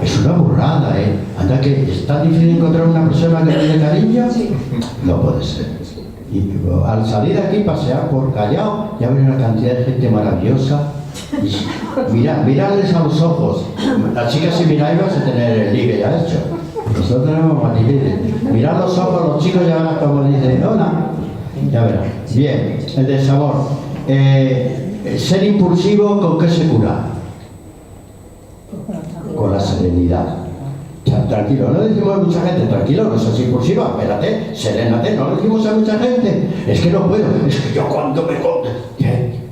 Es una burrada, ¿eh? Anda que es tan difícil encontrar una persona que le dé cariño. No puede ser. Y al salir de aquí, pasear por Callao, ya ven una cantidad de gente maravillosa. Y mirarles a los ojos. Las chicas, si miráis, vas a tener el ligue ya hecho. Nosotros tenemos matilides. Mirad los ojos, los chicos ya verán como dicen, hola. Ya verán. Bien, el desamor. Ser impulsivo, ¿con qué se cura? Con la serenidad. Tranquilo, no decimos a mucha gente, tranquilo, no seas impulsiva, espérate, serénate, no decimos a mucha gente, es que no puedo, es que yo cuando me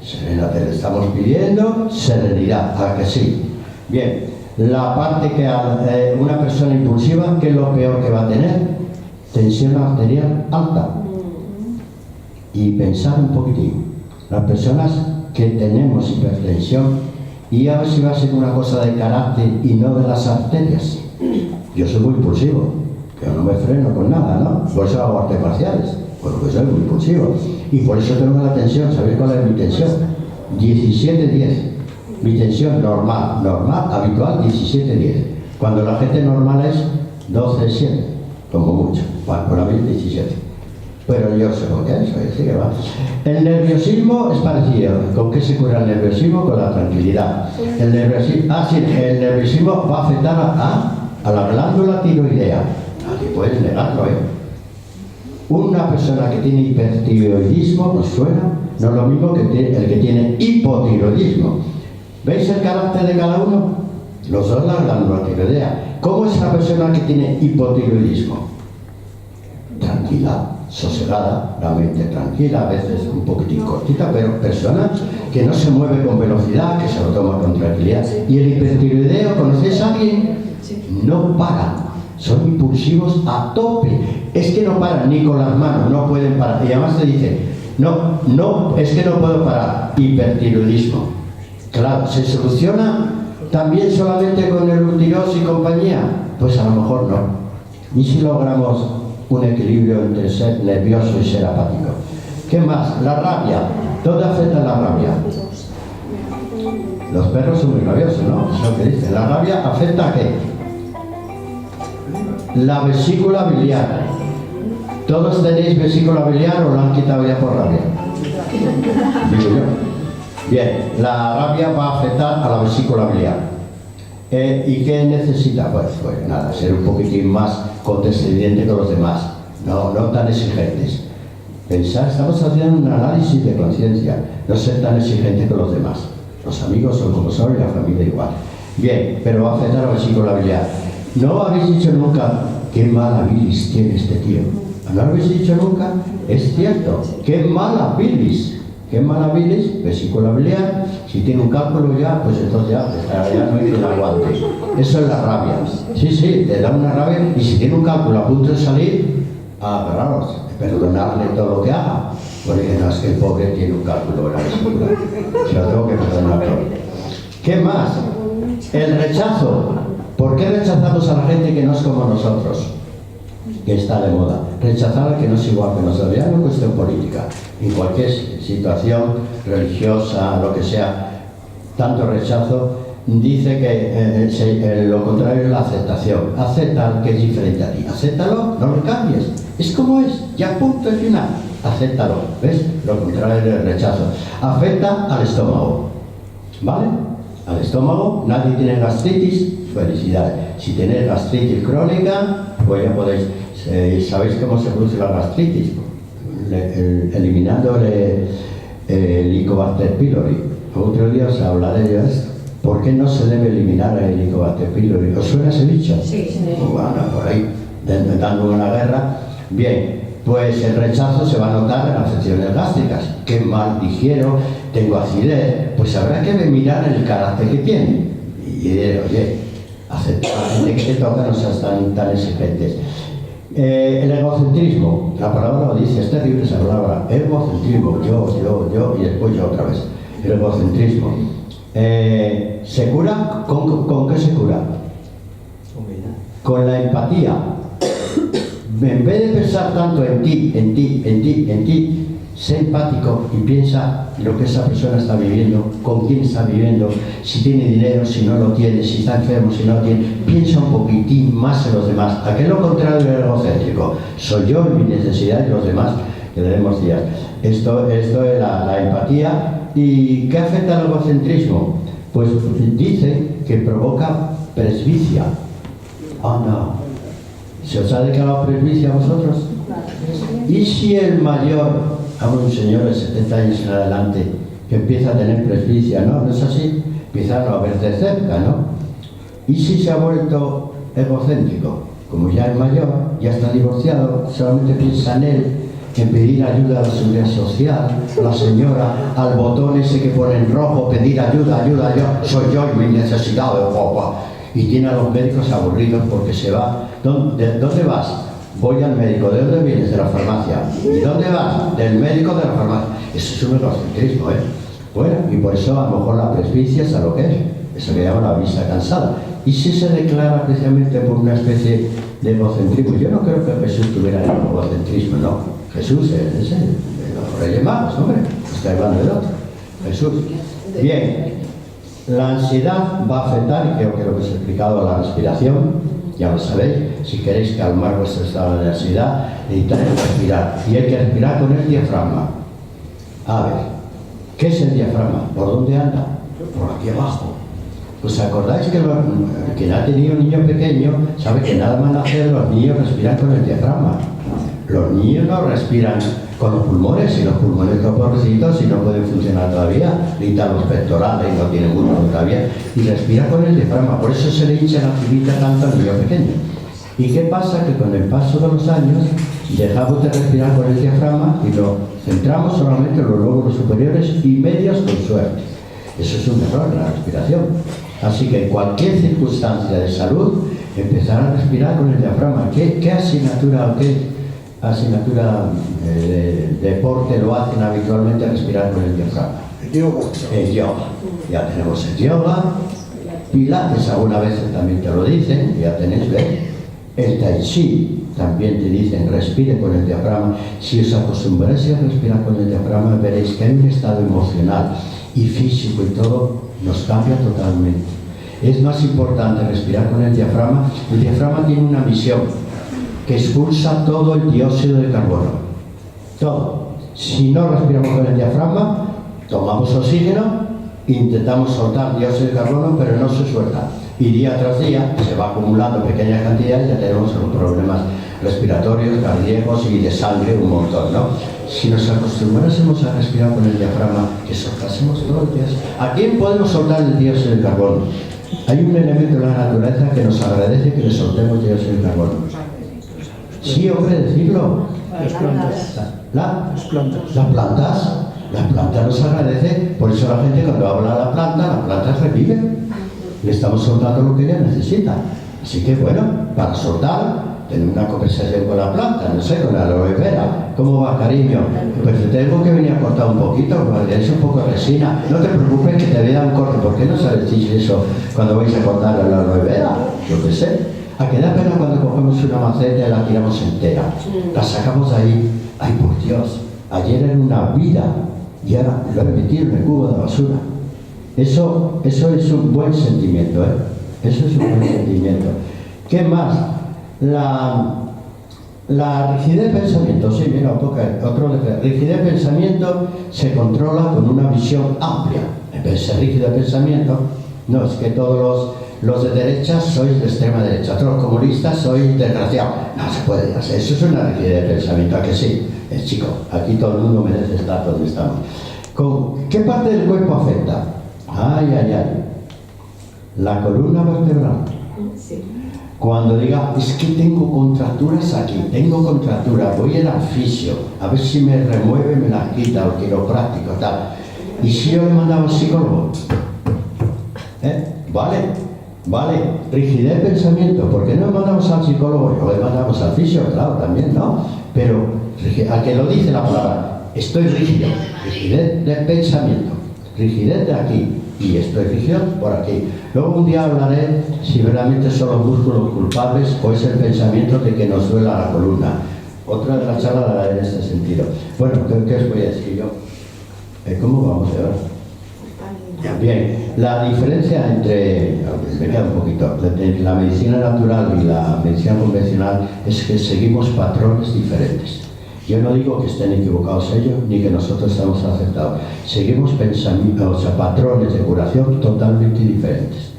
serénate, le estamos pidiendo serenidad, ¿a que sí? Bien, la parte que una persona impulsiva, ¿qué es lo peor que va a tener? Tensión arterial alta. Y pensar un poquitín, las personas que tenemos hipertensión, y a ver si va a ser una cosa de carácter y no de las arterias. Yo soy muy impulsivo, pero no me freno con nada, ¿no? Por eso hago artes marciales, porque soy muy impulsivo. Y por eso tengo la tensión. ¿Sabéis cuál es mi tensión? 17-10. Mi tensión normal, habitual, 17-10. Cuando la gente normal es 12-7, como mucho. Bueno, por mí es 17. Pero yo sé por qué, soy así que va. El nerviosismo es parecido. ¿Con qué se cura el nerviosismo? Con la tranquilidad. El nerviosismo va a afectar a la glándula tiroidea. Nadie puede negarlo, ¿eh? Una persona que tiene hipertiroidismo, ¿nos suena? No es lo mismo que el que tiene hipotiroidismo. ¿Veis el carácter de cada uno? Los dos la glándula tiroidea. ¿Cómo es la persona que tiene hipotiroidismo? Tranquila, sosegada, la mente tranquila, a veces un poquitín cortita, pero persona que no se mueve con velocidad, que se lo toma con tranquilidad. Y el hipertiroideo, ¿conocéis a alguien? No paran, son impulsivos a tope. Es que no paran ni con las manos, no pueden parar. Y además te dicen, no, es que no puedo parar. Hipertiroidismo. Claro, ¿se soluciona también solamente con el Eutirox y compañía? Pues a lo mejor no. ¿Y si logramos un equilibrio entre ser nervioso y ser apático? ¿Qué más? La rabia. ¿Dónde afecta la rabia? Los perros son muy rabiosos, ¿no? Es lo que dicen. ¿La rabia afecta a qué? La vesícula biliar. ¿Todos tenéis vesícula biliar o la han quitado ya por rabia? Digo yo. Bien, la rabia va a afectar a la vesícula biliar. ¿Y qué necesita? Pues nada, ser un poquitín más condescendiente con los demás, no tan exigentes. Pensar, estamos haciendo un análisis de conciencia, no ser tan exigente con los demás. Los amigos son como son y la familia igual. Bien, pero va a afectar a la vesícula biliar. No habéis dicho nunca qué mala bilis tiene este tío. ¿No lo habéis dicho nunca? Es cierto, qué mala bilis. ¿Qué mala bilis? Vesícula biliar. Si tiene un cálculo ya, pues entonces ya no hay quien aguante. Eso es la rabia. Sí, te da una rabia. Y si tiene un cálculo a punto de salir, agarraros, perdonarle todo lo que haga. Porque no es que el pobre tiene un cálculo en la vesícula. Se lo tengo que perdonar todo. ¿Qué más? El rechazo. ¿Por qué rechazamos a la gente que no es como nosotros? Que está de moda. Rechazar al que no es igual que nosotros. Ya no es cuestión política. En cualquier situación religiosa, lo que sea, tanto rechazo, dice que lo contrario es la aceptación. Acepta al que es diferente a ti. Acéptalo, no lo cambies. Es como es, ya punto y final. Acéptalo. ¿Ves? Lo contrario es el rechazo. Afecta al estómago. ¿Vale? Al estómago, nadie tiene gastritis. Felicidades. Si tenéis gastritis crónica, pues ya podéis. ¿Sabéis cómo se produce la gastritis? Eliminando el Helicobacter pylori. Otro día os hablaré de esto. ¿Por qué no se debe eliminar el Helicobacter pylori? ¿Os suena ese bicho? Sí. Bueno, por ahí, dando una guerra. Bien, pues el rechazo se va a notar en afecciones gástricas. Qué mal digiero, tengo acidez. Pues habrá que mirar el carácter que tiene. Y oye, aceptar a la gente que te toca, no seas tan exigentes. El egocentrismo, la palabra lo dice, es terrible esa palabra. Egocentrismo, yo y después yo otra vez. El egocentrismo. ¿Se cura? ¿Con qué se cura? Con la empatía. En vez de pensar tanto en ti, sé empático y piensa lo que esa persona está viviendo, con quién está viviendo, si tiene dinero, si no lo tiene, si está enfermo, si no lo tiene. Piensa un poquitín más en los demás. ¿A qué es lo contrario del egocéntrico? Soy yo y mi necesidad y los demás que debemos guiar. Esto es la empatía. ¿Y qué afecta al egocentrismo? Pues dice que provoca presbicia. No. ¿Se os ha declarado presbicia a vosotros? ¿Y si el mayor, un señor de 70 años en adelante, que empieza a tener presbicia, ¿no? ¿No es así? Empieza a no ver de cerca, ¿no? ¿Y si se ha vuelto egocéntrico. Como ya es mayor, ya está divorciado, solamente piensa en él, en pedir ayuda a la seguridad social, a la señora, al botón ese que pone en rojo, pedir ayuda, ayuda, soy yo y mi necesidad de popa. Y tiene a los médicos aburridos porque se va. ¿Dónde vas? Voy al médico. ¿De dónde vienes? De la farmacia. ¿Y dónde vas? Del médico de la farmacia. Eso es un egocentrismo, ¿eh? Bueno, y por eso a lo mejor la presbicia es a lo que es. Eso que llama la vista cansada. Y si se declara precisamente por una especie de egocentrismo. Yo no creo que Jesús tuviera el egocentrismo, no. Jesús es el de los Reyes Magos, hombre. Está hablando del otro. Jesús. Bien. La ansiedad va a afectar, y creo que lo que os he explicado, a la respiración. Ya lo sabéis. Si queréis calmar vuestro estado de ansiedad, necesitáis respirar. Y hay que respirar con el diafragma. A ver, ¿qué es el diafragma? ¿Por dónde anda? Por aquí abajo. ¿Os acordáis que quien ha tenido un niño pequeño sabe que nada más nacer los niños respiran con el diafragma? Los niños no respiran con los pulmones, y los pulmones son pobrecitos y no pueden funcionar todavía, necesitan los pectorales y no tienen músculo todavía, y respira con el diafragma. Por eso se le hincha la civita tanto al niño pequeño. ¿Y qué pasa? Que con el paso de los años dejamos de respirar con el diafragma y lo centramos solamente en los lóbulos superiores y medios con suerte. Eso es un error en la respiración. Así que en cualquier circunstancia de salud, empezar a respirar con el diafragma. ¿Qué asignatura o qué asignatura de deporte lo hacen habitualmente a respirar con el diafragma? El yoga. El yoga. Ya tenemos el yoga. Pilates alguna vez también te lo dicen, ya tenéis, ¿ves? El tai chi también te dicen respire con el diafragma. Si os acostumbráis a respirar con el diafragma, veréis que hay un estado emocional y físico y todo nos cambia totalmente. Es más importante respirar con el diafragma. El diafragma tiene una misión que expulsa todo el dióxido de carbono. Todo. Si no respiramos con el diafragma, tomamos oxígeno, intentamos soltar dióxido de carbono, pero no se suelta. Y día tras día se va acumulando pequeñas cantidades y ya tenemos problemas respiratorios, cardíacos y de sangre un montón, ¿no? Si nos acostumbrásemos a respirar con el diafragma, que soltásemos todo el dióxido. ¿A quién podemos soltar el dióxido de carbono? Hay un elemento en la naturaleza que nos agradece que le soltemos dióxido de carbono. Sí, hombre, decirlo. Las plantas. Las plantas. Las plantas nos agradecen. Por eso la gente cuando habla de las plantas reviven. Le estamos soltando lo que ella necesita. Así que bueno, para soltar, tener una conversación con la planta, no sé, con la aloe vera. ¿Cómo va, cariño? Pues te tengo que venir a cortar un poquito, porque es un poco de resina. No te preocupes que te voy a dar un corte. ¿Por qué no sabes eso cuando vais a cortar la aloe vera? Yo qué sé. ¿A qué da pena cuando cogemos una maceta y la tiramos entera? La sacamos de ahí. Ay, por Dios, ayer era una vida y ahora lo he metido en el cubo de basura. Eso es un buen sentimiento, ¿eh? Eso es un buen sentimiento. ¿Qué más? La rigidez de pensamiento, sí, mira, otro de rigidez de pensamiento se controla con una visión amplia. En vez de ser rígido de pensamiento, no, es que todos los de derecha sois de extrema derecha, todos los comunistas sois desgraciados. No se puede hacer, eso es una rigidez de pensamiento, ¿a que sí? Chico, aquí todo el mundo merece estar donde estamos. ¿Qué parte del cuerpo afecta? Ay. La columna vertebral. Sí. Cuando diga, es que tengo contracturas aquí, voy al fisio, a ver si me remueve, me las quita, o quiropráctico, tal. ¿Y si yo le mandaba al psicólogo? Vale, rigidez de pensamiento, ¿por qué no le mandamos al psicólogo? Yo le mandamos al fisio, claro, también, ¿no? Pero al que lo dice la palabra, estoy rígido, rigidez de pensamiento, rigidez de aquí, y estoy rígido por aquí. Luego un día hablaré si realmente son los músculos culpables o es el pensamiento de que nos duela la columna. Otra de las charlas la haré en este sentido. Bueno, ¿qué os voy a decir yo? ¿Cómo vamos ahora? Bien, la diferencia entre la medicina natural y la medicina convencional es que seguimos patrones diferentes. Yo no digo que estén equivocados ellos, ni que nosotros estamos acertados. Seguimos patrones de curación totalmente diferentes.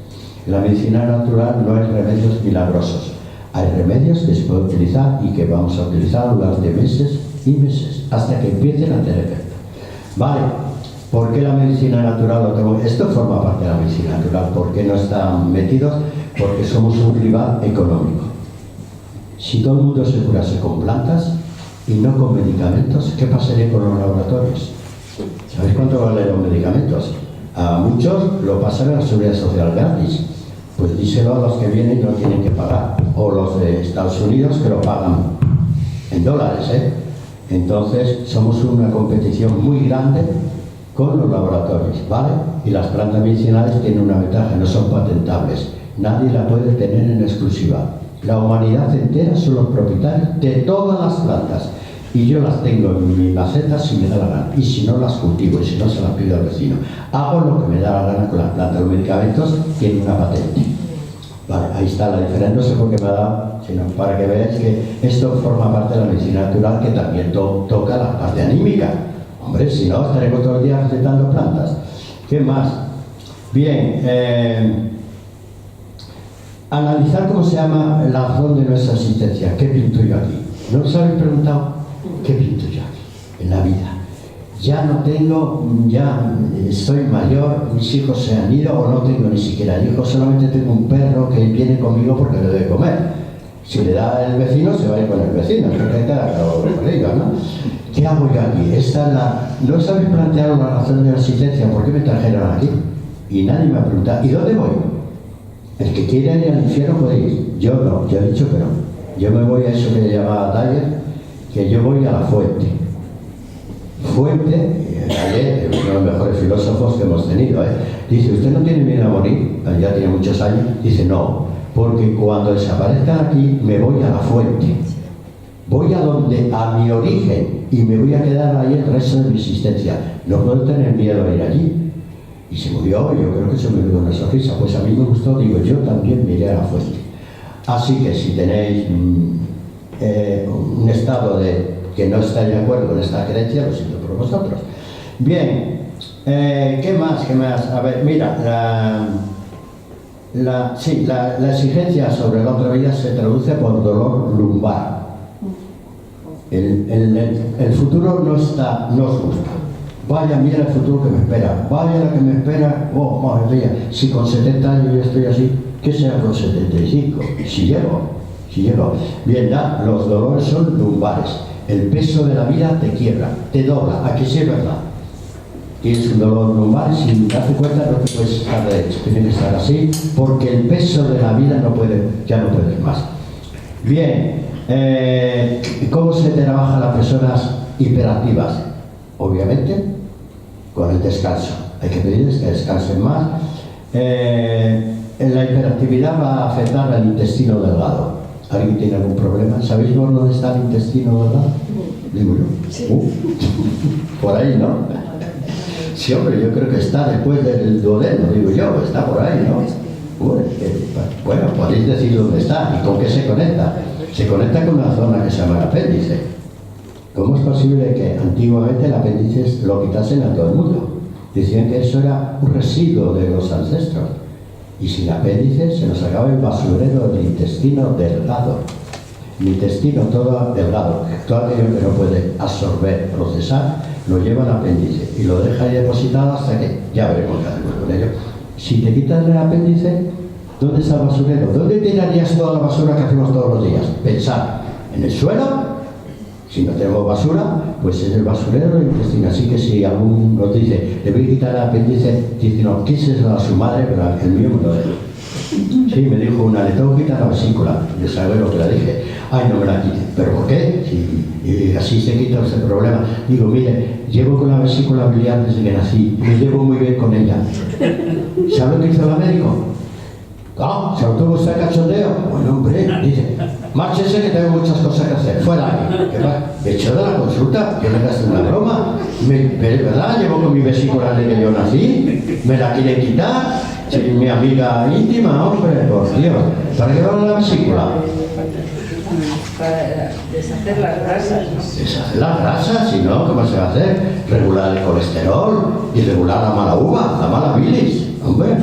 En la medicina natural no hay remedios milagrosos. Hay remedios que se pueden utilizar y que vamos a utilizar durante meses y meses, hasta que empiecen a tener efecto. Vale, ¿por qué la medicina natural lo tengo? Esto forma parte de la medicina natural. ¿Por qué no están metidos? porque somos un rival económico. Si todo el mundo se curase con plantas y no con medicamentos, ¿qué pasaría con los laboratorios? ¿Sabéis cuánto valen los medicamentos? A muchos lo pasan a la seguridad social gratis. Pues díselo a los que vienen y no tienen que pagar. O los de Estados Unidos que lo pagan en dólares, ¿eh? Entonces somos una competición muy grande con los laboratorios, ¿vale? Y las plantas medicinales tienen una ventaja, no son patentables. Nadie la puede tener en exclusiva. La humanidad entera son los propietarios de todas las plantas. Y yo las tengo en mi maceta si me da la gana. Y si no, las cultivo. Y si no, se las pido al vecino. Hago lo que me da la gana con las plantas. Los medicamentos tienen una patente. Vale, ahí está la diferencia. No sé por qué me ha dado, sino para que veáis que esto forma parte de la medicina natural, que también toca la parte anímica. Hombre, si no, estaremos todos los días recetando plantas. ¿Qué más? Bien, analizar cómo se llama la razón de nuestra existencia. ¿Qué pinto yo aquí? ¿No os habéis preguntado qué pinto yo aquí en la vida? Ya no tengo, ya estoy mayor, mis hijos se han ido o no tengo ni siquiera hijos, solamente tengo un perro que viene conmigo porque le doy comer. Si le da el vecino, se va a ir con el vecino, ¿no? ¿Qué hago yo aquí? ¿No os habéis planteado la razón de la existencia? ¿Por qué me trajeron aquí? Y nadie me ha preguntado, ¿y dónde voy? El que quiera ir al infierno puede ir. Yo no, yo he dicho que no. Yo me voy a eso que llamaba Dyer, que yo voy a la fuente. Fuente, Dyer, uno de los mejores filósofos que hemos tenido, dice, ¿usted no tiene miedo a morir? Ya tiene muchos años. Dice, no, porque cuando desaparezcan aquí, me voy a la fuente. Voy a mi origen y me voy a quedar ahí el resto de mi existencia. No puedo tener miedo a ir allí. Y se murió, yo creo que se me dio una sonrisa. Pues a mí me gustó, digo, yo también me iré a la fuente. Así que si tenéis un estado que no estáis de acuerdo con esta creencia, lo siento por vosotros. Bien, ¿qué más? A ver, mira, la exigencia sobre la otra vida se traduce por dolor lumbar. El futuro no os gusta. Vaya, mira el futuro que me espera. Vaya la que me espera. Oh, madre mía, si con 70 años yo estoy así, ¿qué será con 75? Si llego. Bien, los dolores son lumbares. El peso de la vida te quiebra, te dobla. ¿A que sí es verdad? Tienes un dolor lumbar y sin darte cuenta no te puedes estar derecho. Tiene que estar así porque el peso de la vida ya no puedes más. Bien, ¿cómo se trabaja a las personas hiperactivas? Obviamente, con el descanso. Hay que pedirles que descansen más. La hiperactividad va a afectar al intestino delgado. ¿Alguien tiene algún problema? ¿Sabéis por dónde está el intestino delgado? Digo yo. Sí. Por ahí, ¿no? Sí, hombre, yo creo que está después del duodeno, digo yo. Está por ahí, ¿no? Bueno, podéis decir dónde está y con qué se conecta. Se conecta con una zona que se llama el apéndice. ¿Cómo es posible que antiguamente el apéndice lo quitasen a todo el mundo? Decían que eso era un residuo de los ancestros. Y sin apéndice se nos acaba el basurero del intestino delgado. El intestino todo delgado, todo aquello que no puede absorber, procesar, lo lleva al apéndice y lo deja ahí depositado hasta que ya veremos qué hacemos con ello. Si te quitas el apéndice, ¿dónde está el basurero? ¿Dónde tirarías toda la basura que hacemos todos los días? Pensar, ¿en el suelo? Si no tenemos basura, pues es el basurero del intestino. Así que si alguno nos dice, le voy a quitar el apéndice, dice, no, quíseselo a su madre, pero el mío me lo dejo. Sí, me dijo una, le tengo que quitar la vesícula. Yo sabía lo que le dije. Ay, no me la quite. ¿Pero por qué? Y así se quita ese problema. Digo, mire, llevo con la vesícula biliar desde que nací. Me llevo muy bien con ella. ¿Sabe lo que hizo el médico? ¿No? ¿Se lo usted cachondeo? Bueno, hombre, dice, márchese que tengo muchas cosas que hacer. Fuera aquí. Me echó de la consulta, yo le gasté una broma. ¿Verdad? Llevo con mi vesícula desde que yo nací. Me la quieren quitar. Mi amiga íntima, hombre, por Dios. ¿Para qué va la vesícula? Para deshacer las grasas, ¿no? Deshacer las grasas, si no, ¿cómo se va a hacer? Regular el colesterol y regular la mala uva, la mala bilis. Hombre.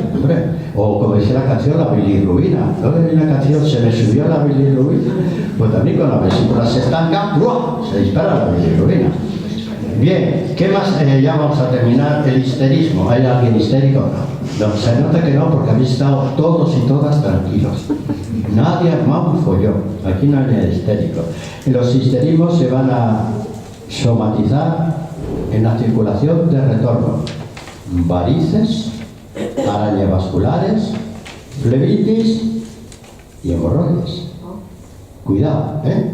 O como dice la canción, la bilirrubina. ¿No que una canción se me subió la bilirrubina? Pues también con la vesícula se estanca, se dispara la bilirrubina. Bien, ¿qué más? Ya vamos a terminar. El histerismo. ¿Hay alguien histérico? No. No, se nota que no, porque habéis estado todos y todas tranquilos. Nadie armado un follón. Aquí no hay nada histérico. Y los histerismos se van a somatizar en la circulación de retorno. Varices, arañas vasculares, flebitis y hemorroides. Cuidado, ¿eh?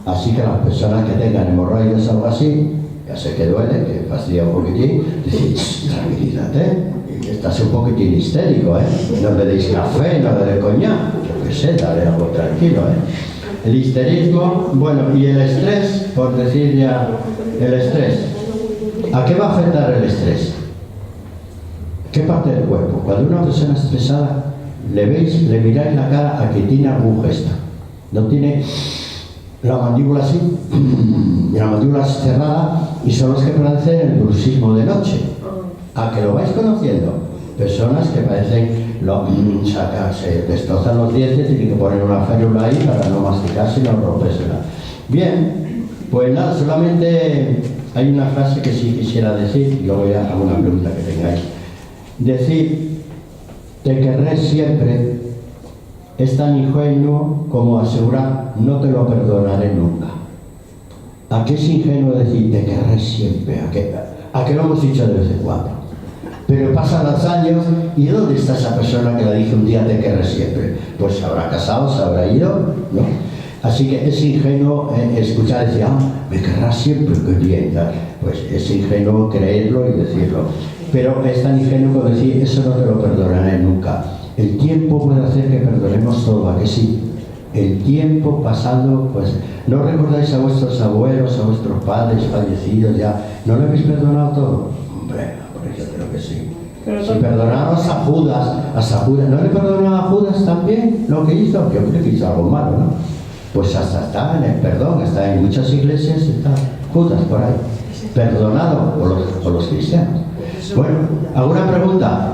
Así que las personas que tengan hemorroides o algo así, ya sé que duele, que fastidia un poquitín, decís, tranquilízate, estás un poquitín histérico, ¿eh? No le deis café, no le deis coñac, yo qué sé, dale algo tranquilo, ¿eh? El histerismo, bueno, y el estrés, por decir ya, el estrés. ¿A qué va a afectar el estrés? ¿Qué parte del cuerpo? Cuando una persona estresada, le veis, le miráis la cara a que tiene algún gesto. No tiene la mandíbula así, y la mandíbula cerrada, y son los que parecen el bruxismo de noche. A que lo vais conociendo. Personas que parecen, se destrozan los dientes, tienen que poner una férula ahí para no masticarse y no rompérsela. Bien, pues nada, solamente hay una frase que sí quisiera decir, y luego ya alguna pregunta que tengáis. Decir, te querré siempre, es tan ingenuo como asegurar, no te lo perdonaré nunca. ¿A qué es ingenuo decir, te querré siempre? ¿A qué lo hemos dicho de vez en cuando? Pero pasan los años, ¿y dónde está esa persona que le dije un día te querré siempre? Pues se habrá casado, se habrá ido, ¿no? Así que es ingenuo escuchar decir, me querrás siempre, qué bien. Pues es ingenuo creerlo y decirlo. Pero es tan ingenuo como decir, eso no te lo perdonaré nunca. El tiempo puede hacer que perdonemos todo, ¿a que sí? El tiempo pasado, pues, ¿no recordáis a vuestros abuelos, a vuestros padres fallecidos ya? ¿No le habéis perdonado todo? Hombre, yo creo que sí. Si perdonaros a Judas, ¿no le perdonaba a Judas también lo que hizo? Yo creo que hizo algo malo, ¿no? Pues hasta está en el perdón, está en muchas iglesias, está Judas por ahí, perdonado por los cristianos. Bueno, ¿alguna pregunta?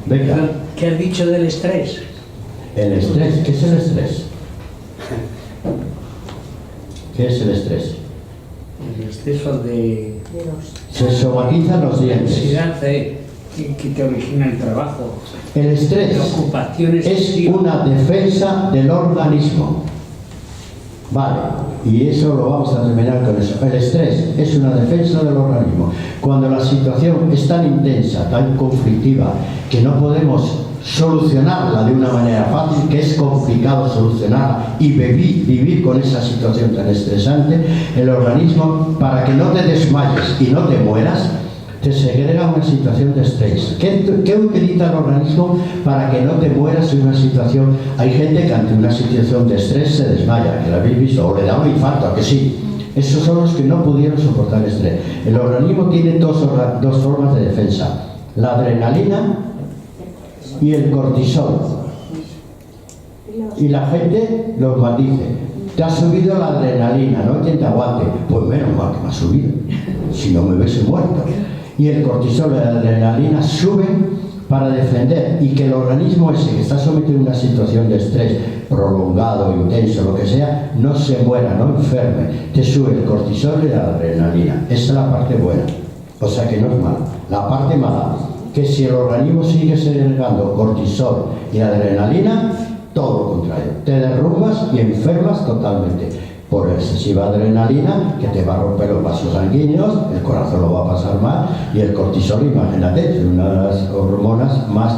Venga. ¿Qué has dicho del estrés? El estrés, ¿qué es el estrés? ¿Qué es el estrés? El exceso de Se somatizan los dientes. ansiedad que te origina el trabajo. El estrés Preocupaciones es una defensa del organismo. Vale, y eso lo vamos a terminar con eso. El estrés es una defensa del organismo. Cuando la situación es tan intensa, tan conflictiva, que no podemos solucionarla de una manera fácil, que es complicado solucionarla y vivir con esa situación tan estresante, el organismo, para que no te desmayes y no te mueras, te segrega una situación de estrés. ¿Qué utiliza el organismo para que no te mueras en una situación? Hay gente que ante una situación de estrés se desmaya, que la habéis visto, o le da un infarto, ¿a que sí? Esos son los que no pudieron soportar el estrés. El organismo tiene dos formas de defensa: la adrenalina y el cortisol. Y la gente los maldice. Te ha subido la adrenalina, no hay quien te aguante. Pues menos mal que me ha subido, si no me hubiese muerto. Y el cortisol y la adrenalina suben para defender y que el organismo ese que está sometido a una situación de estrés prolongado, intenso, lo que sea, no se muera, no enferme. Te sube el cortisol y la adrenalina. Esa es la parte buena. O sea que no es mala. La parte mala, que si el organismo sigue segregando cortisol y adrenalina, todo lo contrario. Te derrumbas y enfermas totalmente. Por excesiva adrenalina, que te va a romper los vasos sanguíneos, el corazón lo va a pasar mal, y el cortisol, imagínate, es una de las hormonas más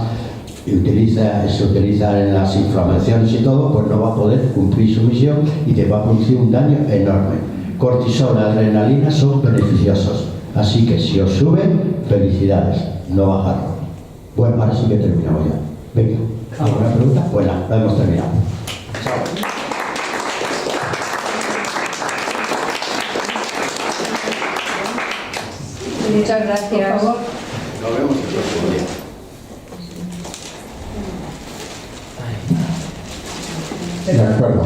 se utiliza en las inflamaciones y todo, pues no va a poder cumplir su misión y te va a producir un daño enorme. Cortisol y adrenalina son beneficiosos, así que si os suben, felicidades, no bajarlo. Bueno, ahora sí que terminamos ya. Venga, ¿alguna pregunta? Bueno, la hemos terminado. Chao. Muchas gracias. Por favor. Nos vemos el próximo día. De acuerdo.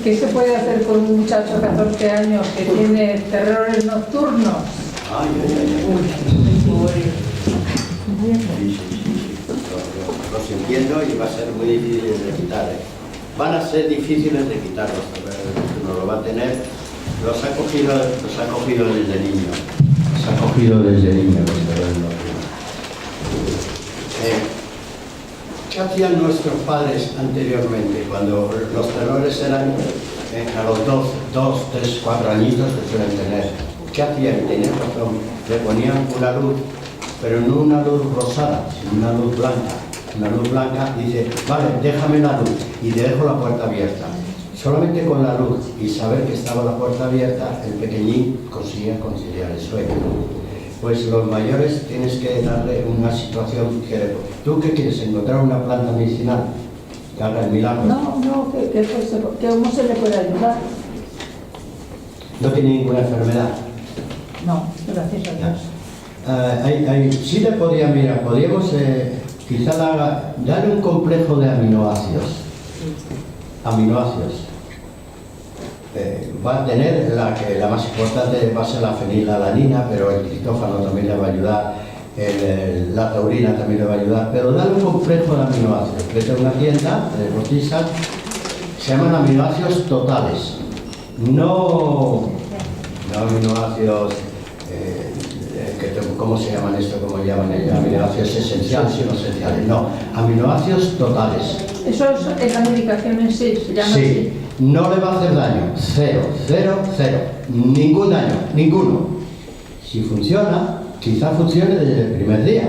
¿Qué se puede hacer con un muchacho de 14 años que tiene terrores nocturnos? Ay, ay, ay. Sí. Los entiendo y va a ser muy difícil de quitar. Van a ser difíciles de quitarlos, pero no lo va a tener. Los ha cogido desde niño. Se ha cogido desde niño los terrores nocturnos. ¿Qué hacían nuestros padres anteriormente, cuando los terrores eran a los 2, 3, 4 añitos que suelen tener? ¿Qué hacían? Tenían razón. Le ponían una luz, pero no una luz rosada, sino una luz blanca. Una luz blanca, y dice, vale, déjame la luz y te dejo la puerta abierta. Solamente con la luz y saber que estaba la puerta abierta, el pequeñín conseguía conciliar el sueño. Pues los mayores tienes que darle una situación que... ¿Tú qué quieres? ¿Encontrar una planta medicinal que haga el milagro? No, ¿cómo se le puede ayudar? No tiene ninguna enfermedad. No, gracias a Dios. Sí le podía, mira, podríamos quizá darle un complejo de aminoácidos. Va a tener la más importante va a ser la fenilalanina, pero el triptófano también le va a ayudar, la taurina también le va a ayudar, pero dale un complejo de aminoácidos. Vete a una tienda de deportistas, se llaman aminoácidos totales, no aminoácidos, ¿cómo se llaman esto? ¿Cómo llaman ellos? Aminoácidos esenciales y no esenciales, no, aminoácidos totales. Eso es la medicación en sí, se llama Sí, así. no le va a hacer daño, 0, 0, 0, ningún daño, ninguno. Si funciona, quizá funcione desde el primer día.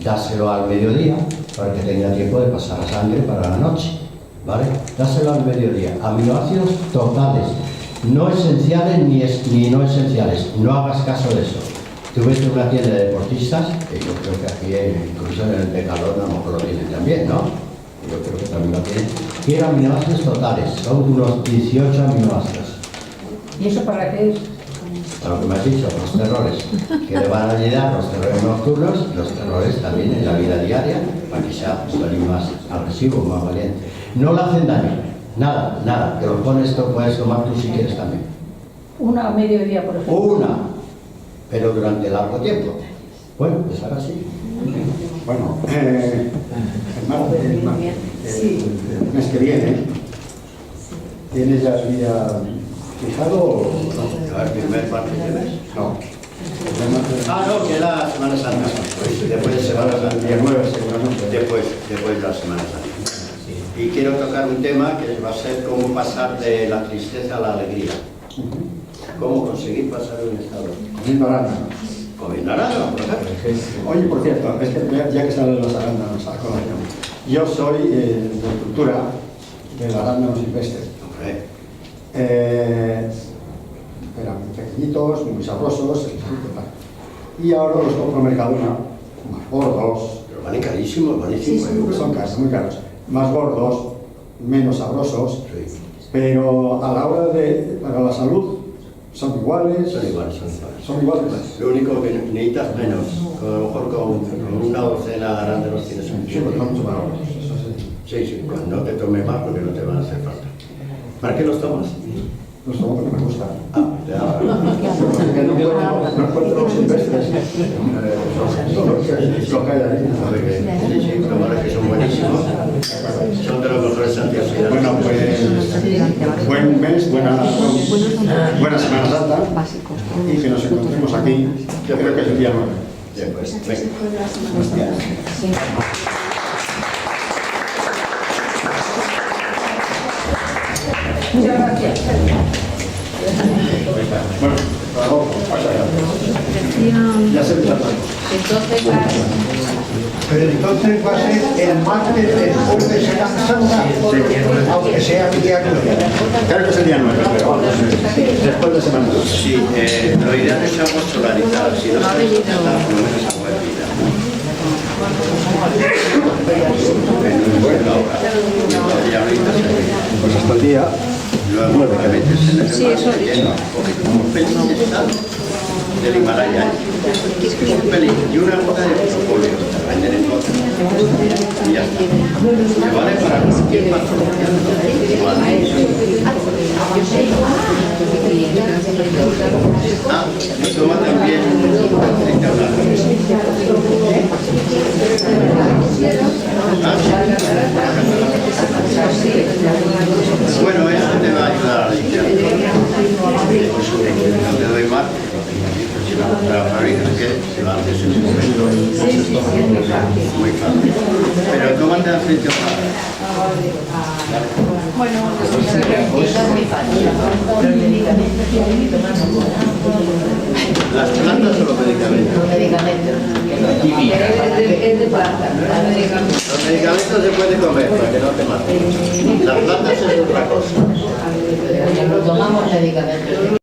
Dáselo al mediodía para que tenga tiempo de pasar la sangre para la noche, ¿vale? Dáselo al mediodía. Aminoácidos totales, no esenciales ni no esenciales, no hagas caso de eso. Tú ves en una tienda de deportistas, que yo creo que aquí incluso en el Decathlon a lo mejor lo tienen también, ¿no? Yo creo que también lo tienen. Quiero aminoácidos totales, son unos 18 aminoácidos. ¿Y eso para qué es? Para lo que me has dicho, los terrores, que le van a ayudar los terrores nocturnos, los terrores también en la vida diaria, para que sea un pelín más agresivo, más valiente. No le hacen daño, nada, te lo pones, lo puedes tomar tú si quieres también. Una a mediodía, por ejemplo. Una, pero durante largo tiempo. Bueno, pues ahora sí. Bueno, el mes que viene, ¿tienes ya el día fijado o no? El primer martes de mes. No. No, que la Semana Santa. Después de Semana Santa. El día 9 seguramente. Después de la Semana Santa. Y quiero tocar un tema que va a ser cómo pasar de la tristeza a la alegría. Cómo conseguir pasar de un estado. Comiendo arándanos. Comiendo arándanos, por ejemplo. Oye, por cierto, es que ya que salen los arándanos a colación, yo soy de cultura del arándano silvestre. Hombre, Eran muy pequeñitos, muy sabrosos, y ahora los compro en Mercadona, más gordos. pero valen carísimos, valen 5 euros. Son caros, muy caros. Más gordos, menos sabrosos, Sí, pero a la hora de, para la salud, son iguales. son iguales. Son iguales. Lo único que necesitas menos, a lo mejor con una docena de arándanos tienes un Sí, porque son mucho más gordos. Eso sí. Sí, pues no te tomes más porque no te van a hacer falta. ¿Para qué los tomas? Los tomo porque me gustan. Ya. Porque no encuentro los silvestres. Son los que hay ahí. Sí, pero vale que son buenísimos. Son de los mejores antioxidantes. Bueno, pues buen mes, buena Semana Santa y que nos encontremos aquí, yo creo que es el día 9. Después, venga. Muchas gracias. Bueno, ya se me Pero entonces va a ser el martes después de Semana Santa, aunque sea el día 9. Claro que es el día 9, pero después de Semana Santa. Sí, lo ideal es algo solarizado, si no se necesita, por lo menos agua hervida. Pues hasta el día Luego te metes en el mar lleno, coges como un pelín de sal del Himalaya, un pelín y una gota de propóleo, te venden en botas. Y ya está. Te vale para cualquier patología. Y toma también aceite de oliva. Bueno, esto te va a ayudar a limpiar. No te doy más. la fábrica que se lo haces en un momento. Sí, sí, sí, es muy fácil. Muy fácil. Pero ¿cómo te has hecho para? Bueno, pues es muy fácil. Los medicamentos tienen que tomarse. ¿Las plantas o los medicamentos? Los medicamentos. Es de planta, los medicamentos. Los medicamentos se pueden comer para que no te maten. Las plantas es otra cosa. Tomamos medicamentos.